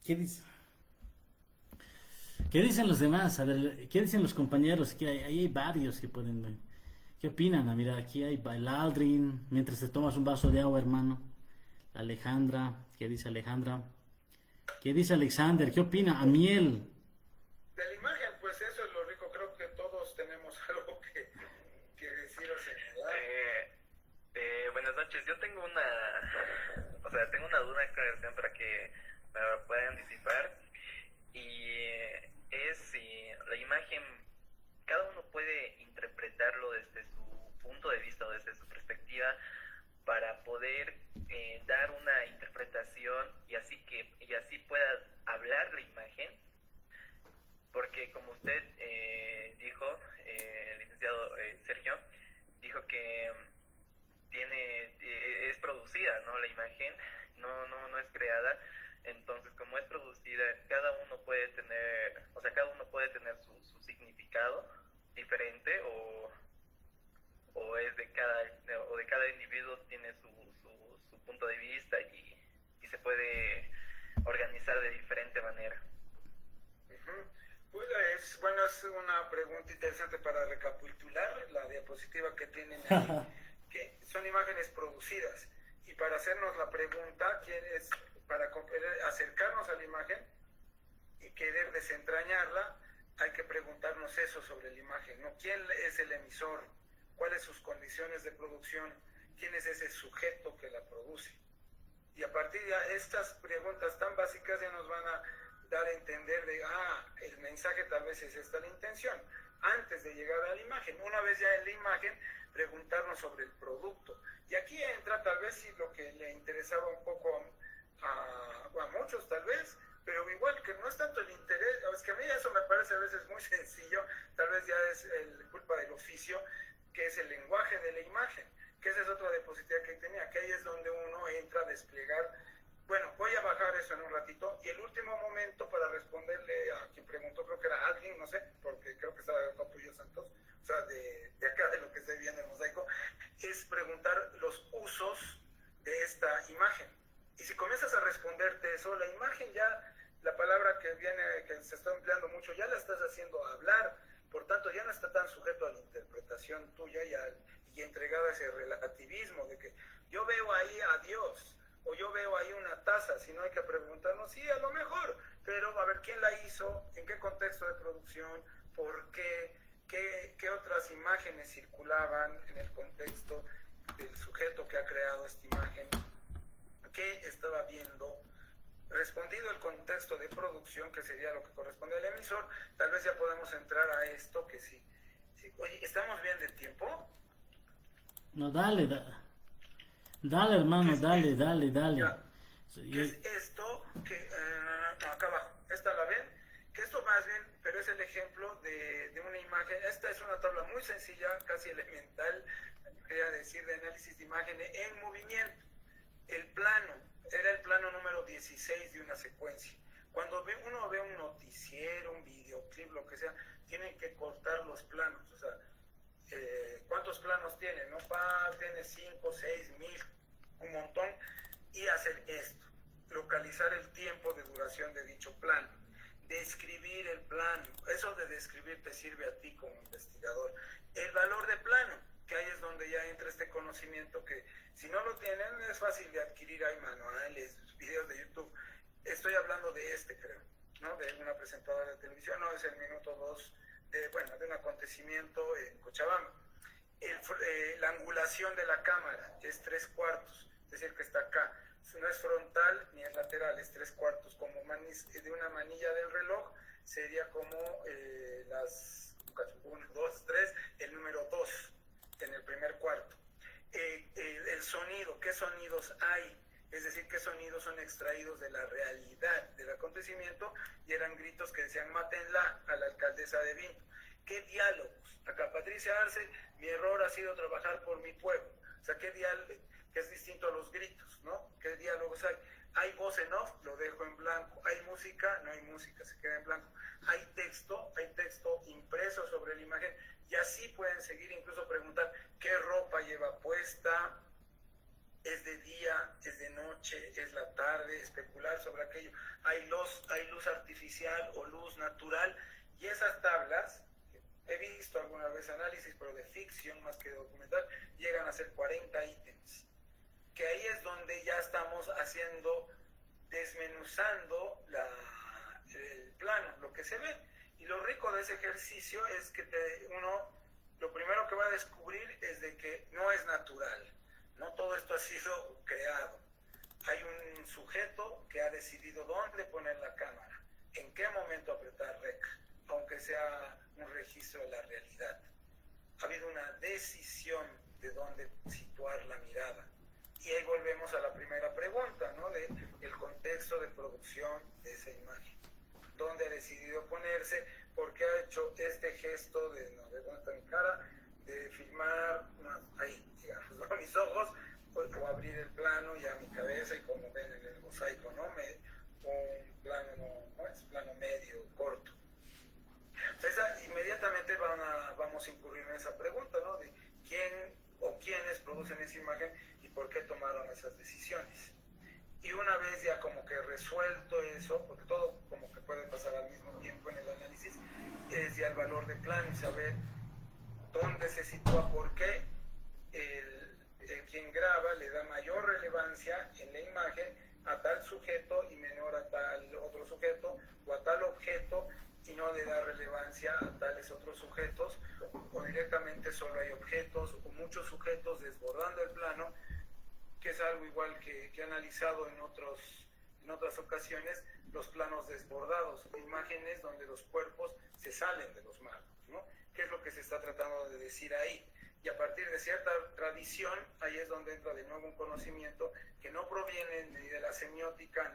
¿Qué dice? ¿Qué dicen los demás? A ver, ¿qué dicen los compañeros? Que ahí hay varios que pueden ver. ¿Qué opinan? Ah, mira, aquí hay Bailaldrin, mientras te tomas un vaso de agua, hermano. Alejandra, ¿qué dice Alejandra? ¿Qué dice Alexander? ¿Qué opina? Amiel. De la imagen, pues eso es lo rico, creo que todos tenemos algo que decir o señalar. Buenas noches, yo tengo tengo una duda para que me la puedan disipar, y es si la imagen, cada uno puede interpretarlo desde su punto de vista o desde su perspectiva para poder dar una interpretación y así pueda hablar la imagen, porque como usted dijo, el licenciado Sergio dijo que es producida, ¿no? La imagen no es creada. Entonces, como es producida, cada uno puede tener su significado diferente, o es de cada individuo tiene su punto de vista y se puede organizar de diferente manera. Ujú. Pues es una pregunta interesante para recapitular la diapositiva que tienen ahí, que son imágenes producidas. Y para hacernos la pregunta, para acercarnos a la imagen y querer desentrañarla, hay que preguntarnos eso sobre la imagen, ¿no? ¿Quién es el emisor? ¿Cuáles sus condiciones de producción? ¿Quién es ese sujeto que la produce? Y a partir de estas preguntas tan básicas ya nos van a dar a entender el mensaje tal vez es esta la intención. Antes de llegar a la imagen, una vez ya en la imagen, preguntarnos sobre el producto. Y aquí entra tal vez lo que le interesaba un poco a muchos tal vez, pero igual que no es tanto el interés, es que a mí eso me parece a veces muy sencillo, tal vez ya es culpa del oficio, que es el lenguaje de la imagen, que esa es otra diapositiva que tenía, que ahí es donde uno entra a desplegar. Bueno, voy a bajar eso en un ratito, y el último momento para responderle a quien preguntó, creo que era alguien, no sé, porque creo que estaba Capullo Santos, o sea, de acá de lo que estoy viendo en Mosaico, es preguntar los usos de esta imagen. Y si comienzas a responderte eso, la imagen ya, la palabra que se está empleando mucho, ya la estás haciendo hablar, por tanto ya no está tan sujeto a la interpretación tuya y entregada a ese relativismo de que yo veo ahí a Dios, o yo veo ahí una taza, sino hay que preguntarnos, sí, a lo mejor, pero a ver quién la hizo, en qué contexto de producción, por qué, qué otras imágenes circulaban en el contexto del sujeto que ha creado esta imagen, qué estaba viendo. Respondido el contexto de producción, que sería lo que corresponde al emisor, tal vez ya podemos entrar a esto que sí. Oye, ¿estamos bien de tiempo? No, dale, dale, hermano, dale. Ya. ¿Qué es esto? Acá abajo, esta la ven, que esto más bien, pero es el ejemplo de una imagen. Esta es una tabla muy sencilla, casi elemental, quería decir, de análisis de imágenes en movimiento. El plano, era el plano número 16 de una secuencia. Cuando uno ve un noticiero, un videoclip, lo que sea, tienen que cortar los planos, o sea, ¿cuántos planos tiene? ¿No? Tiene 5, 6, 1000, un montón, y hacer esto, localizar el tiempo de duración de dicho plano, describir el plano. Eso de describir te sirve a ti como investigador. El valor de plano, que ahí es donde ya entra este conocimiento que si no lo tienen es fácil de adquirir, hay manuales, videos de YouTube. Estoy hablando de creo, ¿no? De una presentadora de televisión, no, es el minuto 2 de un acontecimiento en Cochabamba. La angulación de la cámara es 3/4, es decir, que está acá. No es frontal ni es lateral, es 3/4, como de una manilla del reloj, sería como las 1, 2, 3, el número 2 en el primer cuarto. El sonido, ¿qué sonidos hay? Es decir, qué sonidos son extraídos de la realidad del acontecimiento, y eran gritos que decían mátenla a la alcaldesa de Vinto. ¿Qué diálogos? Acá Patricia Arce, mi error ha sido trabajar por mi pueblo. O sea, ¿qué diálogo? Que es distinto a los gritos, ¿no? ¿Qué diálogos hay? Hay voz en off, lo dejo en blanco. Hay música, no hay música, se queda en blanco. Hay texto impreso sobre la imagen, y así pueden seguir, incluso preguntar está, es de día, es de noche, es la tarde, especular sobre aquello. Hay luz artificial o luz natural, y esas tablas, he visto alguna vez análisis, pero de ficción más que de documental, llegan a ser 40 ítems. Que ahí es donde ya estamos desmenuzando el plano, lo que se ve. Y lo rico de ese ejercicio es que uno, lo primero que va a descubrir es de que no es natural. No todo esto ha sido creado. Hay un sujeto que ha decidido dónde poner la cámara, en qué momento apretar rec, aunque sea un registro de la realidad. Ha habido una decisión de dónde situar la mirada. Y ahí volvemos a la primera pregunta, ¿no? De el contexto de producción de esa imagen. ¿Dónde ha decidido ponerse? ¿Por qué ha hecho este gesto de dónde está mi cara? De filmar, ahí, digamos, ¿no? Mis ojos, o abrir el plano ya mi cabeza, y como ven en el mosaico, ¿no? Un plano, ¿no? Es plano medio, corto. Inmediatamente vamos a incurrir en esa pregunta, ¿no? De quién o quiénes producen esa imagen y por qué tomaron esas decisiones. Y una vez ya como que resuelto eso, porque todo como que puede pasar al mismo tiempo en el análisis, es ya el valor de plano y saber dónde se sitúa, por qué quien graba le da mayor relevancia en la imagen a tal sujeto y menor a tal otro sujeto, o a tal objeto y no le da relevancia a tales otros sujetos, o directamente solo hay objetos o muchos sujetos desbordando el plano, que es algo igual que he analizado en otras ocasiones, los planos desbordados, imágenes donde los cuerpos se salen de los marcos, ¿no? ¿Qué es lo que se está tratando de decir ahí? Y a partir de cierta tradición, ahí es donde entra de nuevo un conocimiento que no proviene ni de la semiótica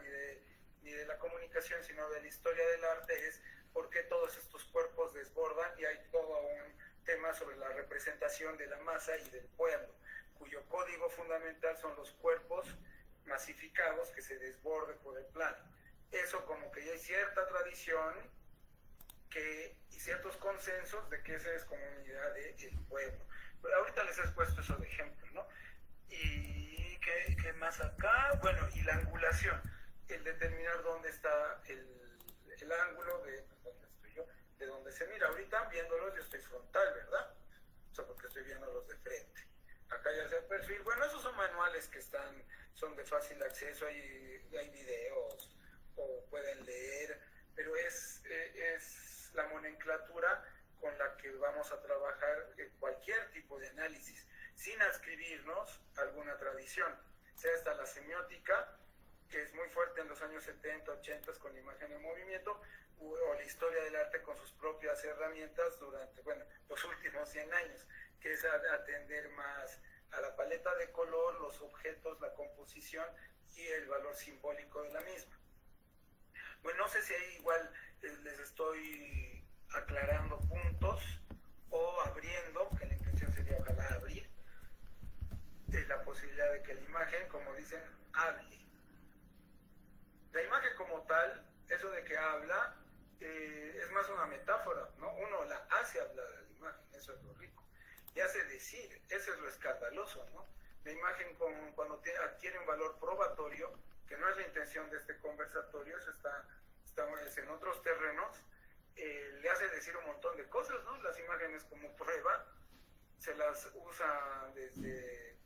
ni de la comunicación, sino de la historia del arte, es por qué todos estos cuerpos desbordan, y hay todo un tema sobre la representación de la masa y del pueblo, cuyo código fundamental son los cuerpos masificados que se desborden por el plano. Eso como que ya hay cierta tradición y ciertos consensos de que esa es comunidad del pueblo. Pero ahorita les he puesto eso de ejemplo, ¿no? ¿Y qué más acá? Bueno, y la angulación, el determinar dónde está el ángulo de donde estoy yo, de donde se mira. Ahorita viéndolos yo estoy frontal, ¿verdad? O sea, porque estoy viéndolos de frente. Acá ya sea el perfil. Bueno, esos son manuales que son de fácil acceso, hay videos o pueden leer, pero es la nomenclatura con la que vamos a trabajar cualquier tipo de análisis, sin adscribirnos a alguna tradición, sea esta la semiótica, que es muy fuerte en los años 70, 80 con la imagen en movimiento, o la historia del arte con sus propias herramientas durante, los últimos 100 años, que es atender más a la paleta de color, los objetos, la composición y el valor simbólico de la misma. Bueno, no sé si ahí igual les estoy aclarando puntos o abriendo, que la intención sería ojalá abrir la posibilidad de que la imagen, como dicen, hable. La imagen como tal, eso de que habla, es más una metáfora, ¿no? Uno la hace hablar a la imagen, eso es lo rico. Y hace decir, eso es lo escandaloso, ¿no? La imagen cuando adquiere un valor probatorio, que no es la intención de este conversatorio, eso estamos en otros terrenos, le hace decir un montón de cosas, ¿no? Las imágenes como prueba, se las usa desde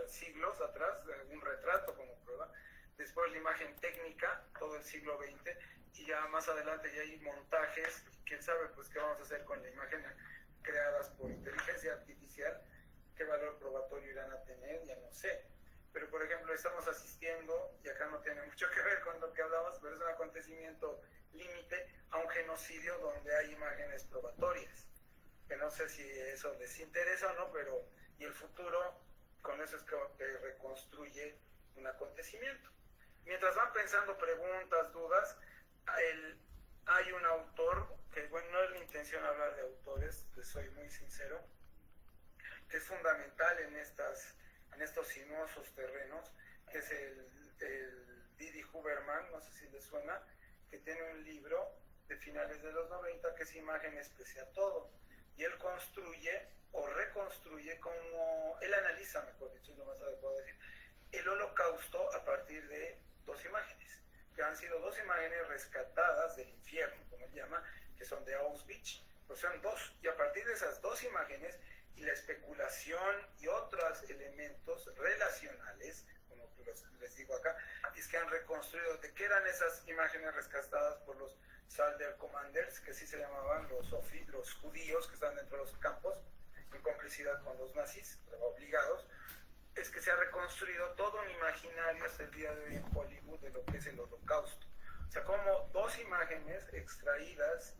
siglos atrás, un retrato como prueba, después la imagen técnica, todo el siglo XX, y ya más adelante ya hay montajes, quién sabe pues qué vamos a hacer con la imagen creadas por inteligencia artificial, qué valor probatorio irán a tener, ya no sé. Pero por ejemplo estamos asistiendo, y acá no tiene mucho que ver con lo que hablamos, pero es un acontecimiento límite a un genocidio donde hay imágenes probatorias, que no sé si eso les interesa o no, pero y el futuro con eso es que reconstruye un acontecimiento. Mientras van pensando preguntas, dudas, hay un autor, que bueno, no es mi intención hablar de autores, les soy muy sincero, que es fundamental en estos sinuosos terrenos, que es el Didi Huberman, no sé si les suena, que tiene un libro de finales de los 90 que es Imágenes pese a todo, y él construye o reconstruye reconstruye como, él analiza, mejor dicho, es lo más adecuado decir, el holocausto a partir de dos imágenes, que han sido dos imágenes rescatadas del infierno, como él llama, que son de Auschwitz, pues son dos, y a partir de esas dos imágenes y la especulación y otros elementos relacionales, como les digo acá, es que han reconstruido de qué eran esas imágenes rescatadas por los Soldier Commanders, que sí se llamaban los judíos que estaban dentro de los campos, en complicidad con los nazis, obligados. Es que se ha reconstruido todo un imaginario hasta el día de hoy en Hollywood de lo que es el holocausto. O sea, como dos imágenes extraídas,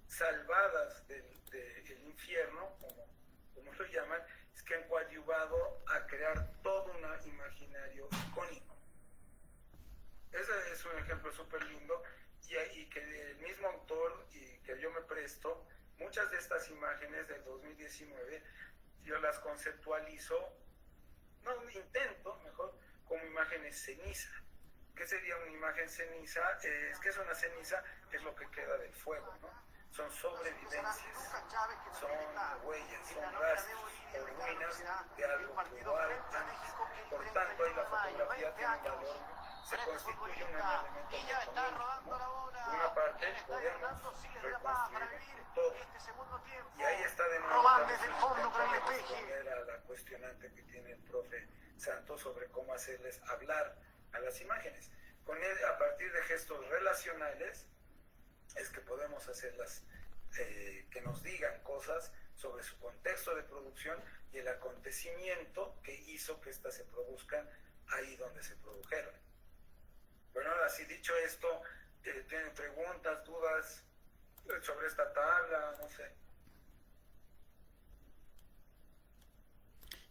salvadas del infierno, como lo llaman, es que han coadyuvado a crear todo un imaginario icónico. Ese es un ejemplo súper lindo y que el mismo autor y que yo me presto, muchas de estas imágenes del 2019, yo las conceptualizo, no intento mejor, como imágenes ceniza. ¿Qué sería una imagen ceniza? Es que es una ceniza, es lo que queda del fuego, ¿no? Son sobrevivencias, son huellas, son rastros o ruinas de algo que hubo antes. Por tanto, ahí la fotografía tiene un valor, se constituye un elemento muy común, ¿no? Por una parte, podemos reconstruir todo. Y ahí está de nuevo responder a la cuestionante que tiene el profe Santos sobre cómo hacerles hablar a las imágenes. Con él, a partir de gestos relacionales, es que podemos hacerlas que nos digan cosas sobre su contexto de producción y el acontecimiento que hizo que éstas se produzcan ahí donde se produjeron. Bueno, ahora sí, dicho esto, ¿tienen preguntas, dudas sobre esta tabla? No sé.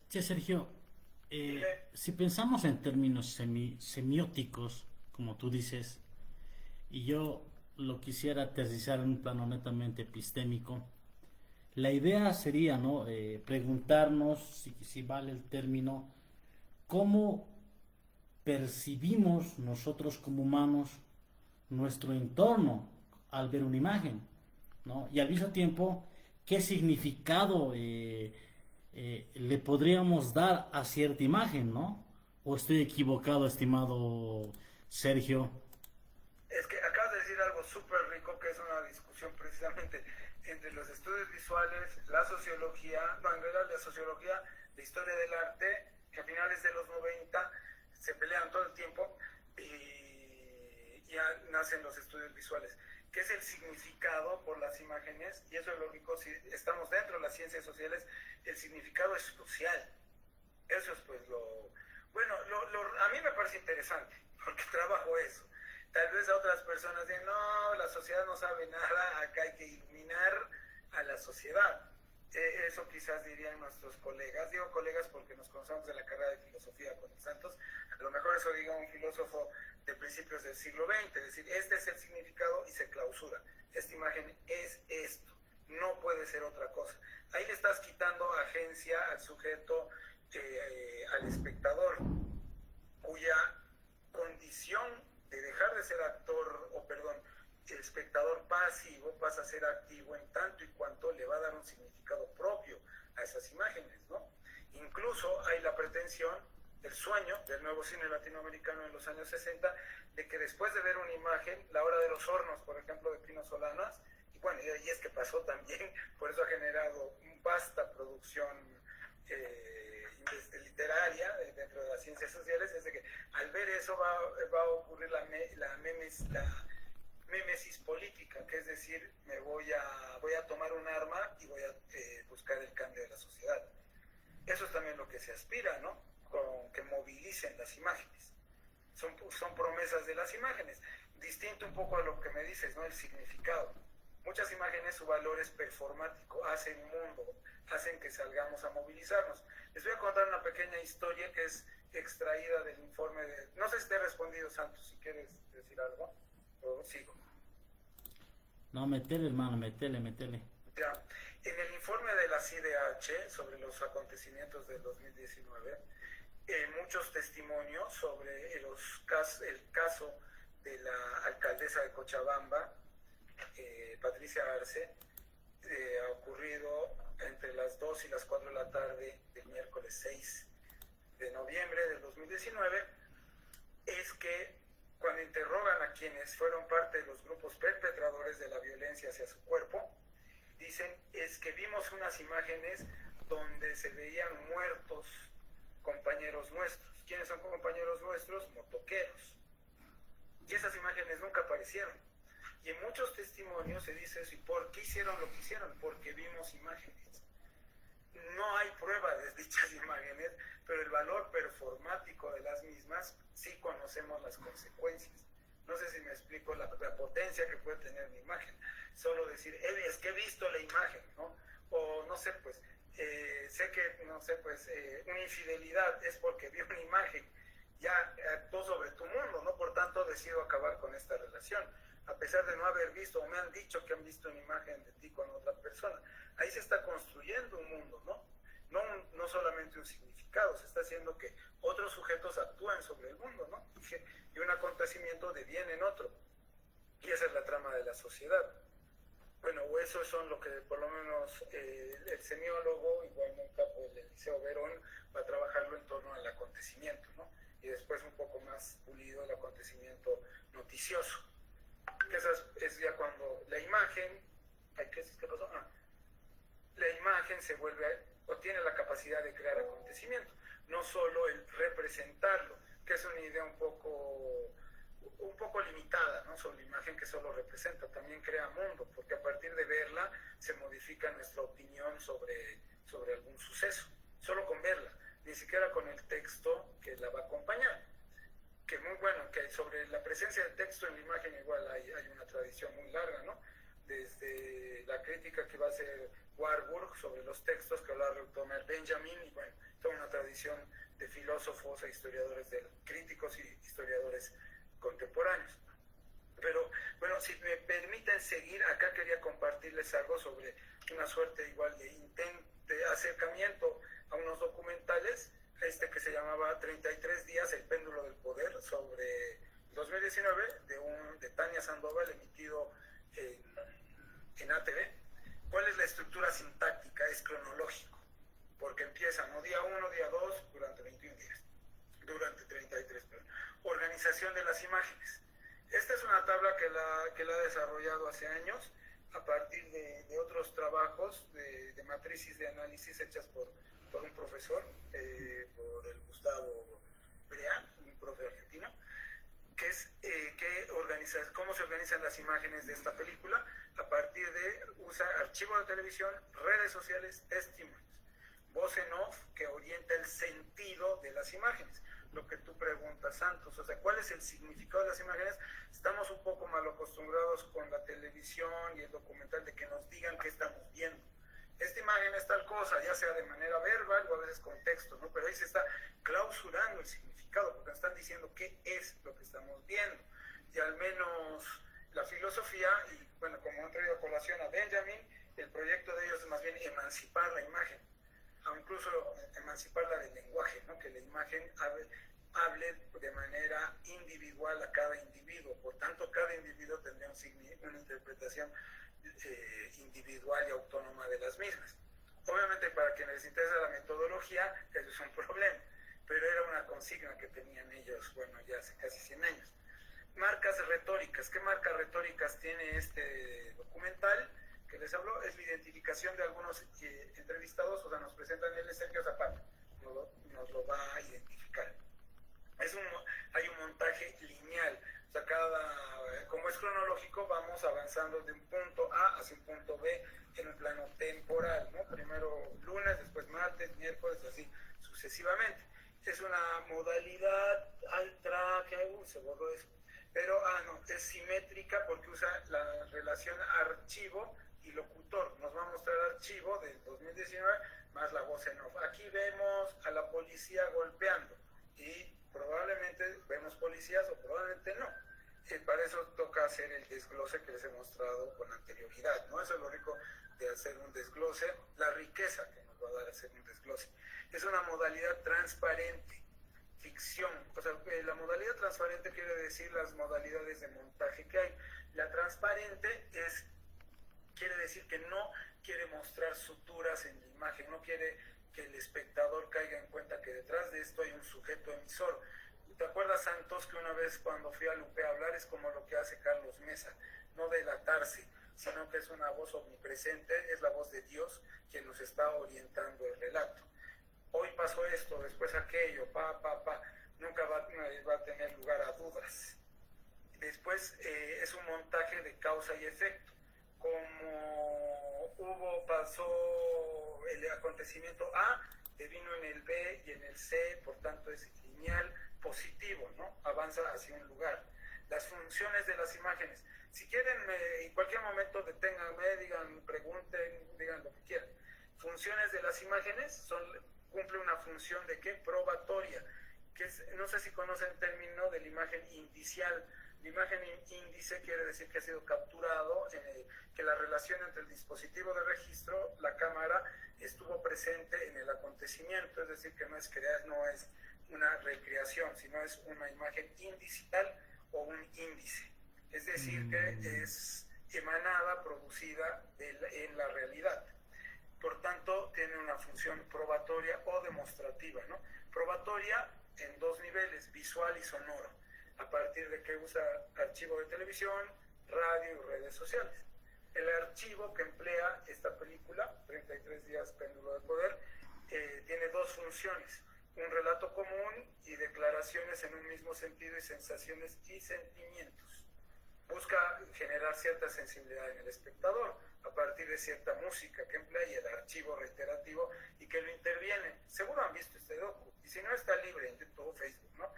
Sí, Sergio, si pensamos en términos semióticos, como tú dices, y yo lo quisiera aterrizar en un plano netamente epistémico, la idea sería, ¿no? Preguntarnos, si vale el término, cómo percibimos nosotros como humanos nuestro entorno al ver una imagen, ¿no? Y al mismo tiempo, ¿qué significado le podríamos dar a cierta imagen, ¿no? ¿O estoy equivocado, estimado Sergio? Es que acabas de decir algo súper rico, que es una discusión precisamente entre los estudios visuales, la sociología, no, en realidad la sociología, la historia del arte, que a finales de los 90 se pelean todo el tiempo y ya nacen los estudios visuales. ¿Qué es el significado por las imágenes? Y eso es lógico, si estamos dentro de las ciencias sociales, el significado es social. Eso es pues bueno, a mí me parece interesante, porque trabajo eso. Tal vez a otras personas digan, no, la sociedad no sabe nada, acá hay que iluminar a la sociedad. Eso quizás dirían nuestros colegas. Digo colegas porque nos conocemos de la carrera de filosofía con el Santos. A lo mejor eso diga un filósofo de principios del siglo XX, es decir, este es el significado y se clausura. Esta imagen es esto, no puede ser otra cosa. Ahí le estás quitando agencia al sujeto, al espectador, cuya condición de dejar de ser actor, espectador pasivo, pasa a ser activo en tanto y cuanto le va a dar un significado propio a esas imágenes, ¿no? Incluso hay la pretensión, el sueño del nuevo cine latinoamericano en los años 60, de que después de ver una imagen, La Hora de los Hornos, por ejemplo, de Pino Solanas, y bueno, y es que pasó también, por eso ha generado vasta producción literaria dentro de las ciencias sociales, es de que al ver eso va a ocurrir la mémesis política, que es decir, voy a tomar un arma y voy a buscar el cambio de la sociedad. Eso es también lo que se aspira, ¿no? Con que movilicen las imágenes. Son promesas de las imágenes. Distinto un poco a lo que me dices, ¿no? El significado. Muchas imágenes, su valor es performático, hacen mundo, hacen que salgamos a movilizarnos. Les voy a contar una pequeña historia que es extraída del informe de... No sé si te he respondido, Santos, si quieres decir algo, o sigo. No, metele, hermano, metele. Ya. En el informe de la CIDH sobre los acontecimientos del 2019, muchos testimonios sobre el caso de la alcaldesa de Cochabamba, Patricia Arce, ha ocurrido entre las 2 y las 4 de la tarde 2019 es que cuando interrogan a quienes fueron parte de los grupos perpetradores de la violencia hacia su cuerpo, dicen es que vimos unas imágenes donde se veían muertos compañeros nuestros. ¿Quiénes son compañeros nuestros? Motoqueros. Y esas imágenes nunca aparecieron. Y en muchos testimonios se dice eso. ¿Y por qué hicieron lo que hicieron? Porque vimos imágenes. No hay prueba de dichas imágenes, pero el valor performático de las mismas sí conocemos las consecuencias. No sé si me explico la potencia que puede tener una imagen. Solo decir, es que he visto la imagen, ¿no? O no sé, pues, sé que, no sé, pues, una infidelidad es porque vi una imagen, ya actuó sobre tu mundo, ¿no? Por tanto, decido acabar con esta relación, a pesar de no haber visto, o me han dicho que han visto una imagen de ti con otra persona. Ahí se está construyendo un mundo, ¿no? No solamente un significado, se está haciendo que otros sujetos actúen sobre el mundo, ¿no? Y un acontecimiento deviene en otro. Y esa es la trama de la sociedad. Bueno, eso son lo que por lo menos el semiólogo, igualmente pues, el Liceo Verón, va a trabajarlo en torno al acontecimiento, ¿no? Y después un poco más pulido el acontecimiento noticioso. Esa es ya cuando la imagen, ¿qué pasó? La imagen se vuelve, o tiene la capacidad de crear acontecimiento, no solo el representarlo, que es una idea un poco limitada, ¿no? Sobre la imagen que solo representa, también crea mundo, porque a partir de verla se modifica nuestra opinión sobre algún suceso, solo con verla, ni siquiera con el texto que la va a acompañar. Que muy bueno, que sobre la presencia del texto en la imagen igual hay una tradición muy larga, ¿no? Desde la crítica que va a hacer Warburg sobre los textos que va a retomar Benjamin, y bueno, toda una tradición de filósofos e historiadores, críticos y historiadores contemporáneos. Pero bueno, si me permiten seguir, acá quería compartirles algo sobre una suerte igual de acercamiento a unos documentales, que se llamaba 33 días, el péndulo del poder, sobre 2019, de Tania Sandoval, emitido en ATV. ¿Cuál es la estructura sintáctica? Es cronológico, porque empieza, ¿no? Día 1, día 2, durante 21 días, durante 33, perdón. Organización de las imágenes. Esta es una tabla que la ha desarrollado hace años, a partir de otros trabajos de matrices de análisis hechas por un profesor, por el Gustavo Brea, un profe argentino, que es cómo se organizan las imágenes de esta película a partir de usar archivos de televisión, redes sociales, testimonios, voz en off que orienta el sentido de las imágenes. Lo que tú preguntas, Santos, o sea, ¿cuál es el significado de las imágenes? Estamos un poco mal acostumbrados con la televisión y el documental de que nos digan qué estamos viendo. Esta imagen es tal cosa, ya sea de manera verbal o a veces con texto, ¿no? Pero ahí se está clausurando el significado, porque nos están diciendo qué es lo que estamos viendo. Y al menos la filosofía, y bueno, como han traído a colación a Benjamin, el proyecto de ellos es más bien emancipar la imagen, o incluso emanciparla del lenguaje, ¿no? Que la imagen hable de manera individual a cada individuo. Por tanto, cada individuo tendría una interpretación individual y autónoma de las mismas. Obviamente, para quienes les interesa la metodología, eso es un problema, pero era una consigna que tenían ellos, bueno, ya hace casi 100 años. Marcas retóricas. ¿Qué marcas retóricas tiene este documental que les hablo? Es la identificación de algunos entrevistados, o sea, nos presentan él, Sergio Zapata, nos lo va a identificar. Hay un montaje lineal, o sea, como es cronológico, vamos avanzando de un punto A hacia un punto B en un plano temporal, ¿no? Primero lunes, después martes, miércoles, así sucesivamente. Es una modalidad se borró eso, pero es simétrica porque usa la relación archivo y locutor. Nos va a mostrar archivo del 2019 más la voz en off. Aquí vemos a la policía golpeando y probablemente vemos policías o probablemente no. Para eso toca hacer el desglose que les he mostrado con anterioridad, ¿no? Eso es lo rico de hacer un desglose, la riqueza que nos va a dar hacer un desglose. Es una modalidad transparente, ficción. O sea, la modalidad transparente quiere decir las modalidades de montaje que hay. La transparente quiere decir que no quiere mostrar suturas en la imagen, no quiere que el espectador caiga en cuenta que detrás de esto hay un sujeto emisor. ¿Te acuerdas, Santos, que una vez cuando fui a Lupe a hablar es como lo que hace Carlos Mesa, no delatarse, sino que es una voz omnipresente, es la voz de Dios quien nos está orientando el relato? Hoy pasó esto, después aquello, nunca va a tener lugar a dudas. Después es un montaje de causa y efecto. Como pasó el acontecimiento A, vino en el B y en el C, por tanto es lineal, positivo, ¿no? Avanza hacia un lugar. Las funciones de las imágenes. Si quieren, en cualquier momento deténganme, digan, pregunten, digan lo que quieran. Funciones de las imágenes cumple una función de ¿qué? Probatoria, que es, no sé si conocen el término de la imagen indicial. La imagen índice quiere decir que ha sido capturado, que la relación entre el dispositivo de registro, la cámara, estuvo presente en el acontecimiento, es decir, que no es una recreación, sino es una imagen indicial o un índice. Es decir, que es emanada, producida en la realidad. Por tanto, tiene una función probatoria o demostrativa, ¿no? Probatoria en dos niveles, visual y sonoro, a partir de que usa archivo de televisión, radio y redes sociales. El archivo que emplea esta película, 33 días péndulo de poder, tiene dos funciones: un relato común y declaraciones en un mismo sentido y sensaciones y sentimientos. Busca generar cierta sensibilidad en el espectador a partir de cierta música que emplea y el archivo reiterativo y que lo interviene. Seguro han visto este docu, y si no, está libre en YouTube, Facebook, ¿no?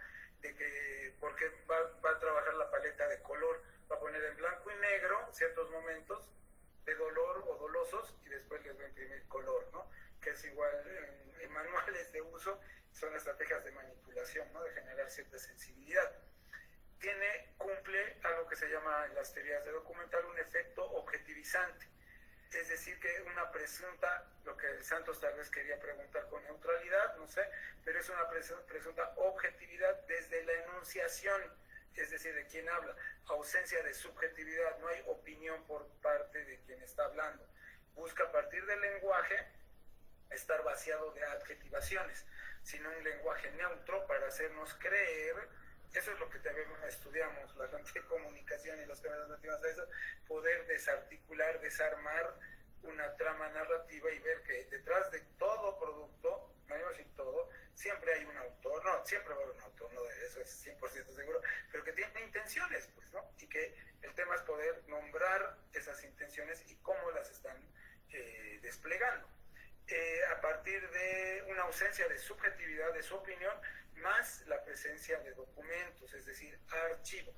Porque va a trabajar la paleta de color, va a poner en blanco y negro ciertos momentos de dolor o dolosos y después les va a imprimir color, ¿no? Que es igual en manuales de uso, son estrategias de manipulación, ¿no? De generar cierta sensibilidad. Cumple algo que se llama en las teorías de documental un efecto objetivizante, es decir, que una presunta, lo que Santos tal vez quería preguntar con neutralidad, no sé, pero es una presunta objetividad desde la enunciación, es decir, de quien habla, ausencia de subjetividad, no hay opinión por parte de quien está hablando. Busca a partir del lenguaje estar vaciado de adjetivaciones, sino un lenguaje neutro para hacernos creer. Eso es lo que también estudiamos, la gente de comunicación y las cámaras nativas de eso, poder desarticular, desarmar una trama narrativa y ver que detrás de todo producto, no digo decir todo, siempre hay un autor, no, siempre va a haber un autor, no, de eso es 100% seguro, pero que tiene intenciones, pues, ¿no? Y que el tema es poder nombrar esas intenciones y cómo las están desplegando. A partir de una ausencia de subjetividad de su opinión, más la presencia de documentos, es decir, archivo.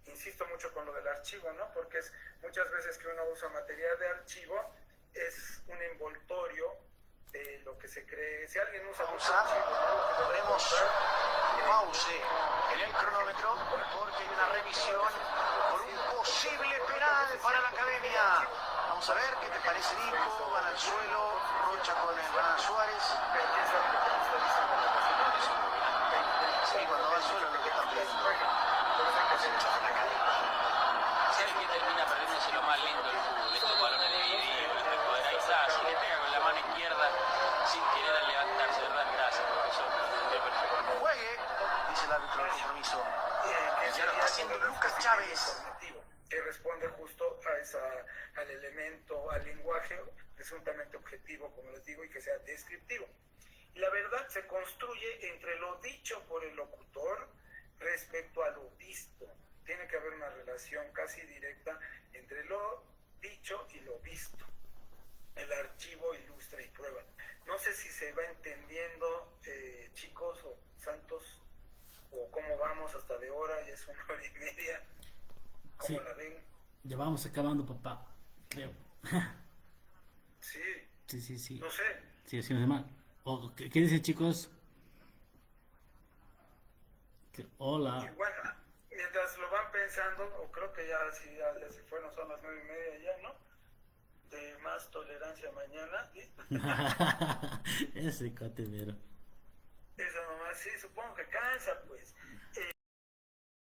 Insisto mucho con lo del archivo, ¿no? Porque es muchas veces que uno usa material de archivo, es un envoltorio de lo que se cree. Si alguien usa mucho archivo, ¿no? Ponemos pause en el cronómetro porque hay una revisión por un posible penal para la academia. Vamos a ver qué te parece, Nico. Van al suelo, Rocha con el Banana Suárez. Sí, cuando va al suelo lo que están pidiendo. ¿Sabes qué termina perdiéndose lo más lindo del fútbol? Estos balones divididos, de poder. Ahí está, si le pega con la mano izquierda sin querer al levantarse, ¿verdad? Gracias, profesor. Perfecto. Juegue, dice el árbitro del compromiso. Ya lo está haciendo Lucas Chávez. Que responde justo al elemento, al lenguaje presuntamente objetivo, como les digo, y que sea descriptivo. Y la verdad se construye entre lo dicho por el locutor respecto a lo visto. Tiene que haber una relación casi directa entre lo dicho y lo visto. El archivo ilustra y prueba. No sé si se va entendiendo, chicos o Santos, o cómo vamos hasta de hora, ya es 1 hora y media. ¿Cómo Sí. la ven? Ya vamos acabando, papá, creo. Sí, Sí. no sé. Sí, decimos mal. ¿Qué dicen, chicos? Hola. Y bueno, mientras lo van pensando, o creo que ya se fueron, son las 9:30 ya, ¿no? De más tolerancia mañana, ¿sí? Ese cotemero. Esa nomás, sí, supongo que cansa, pues.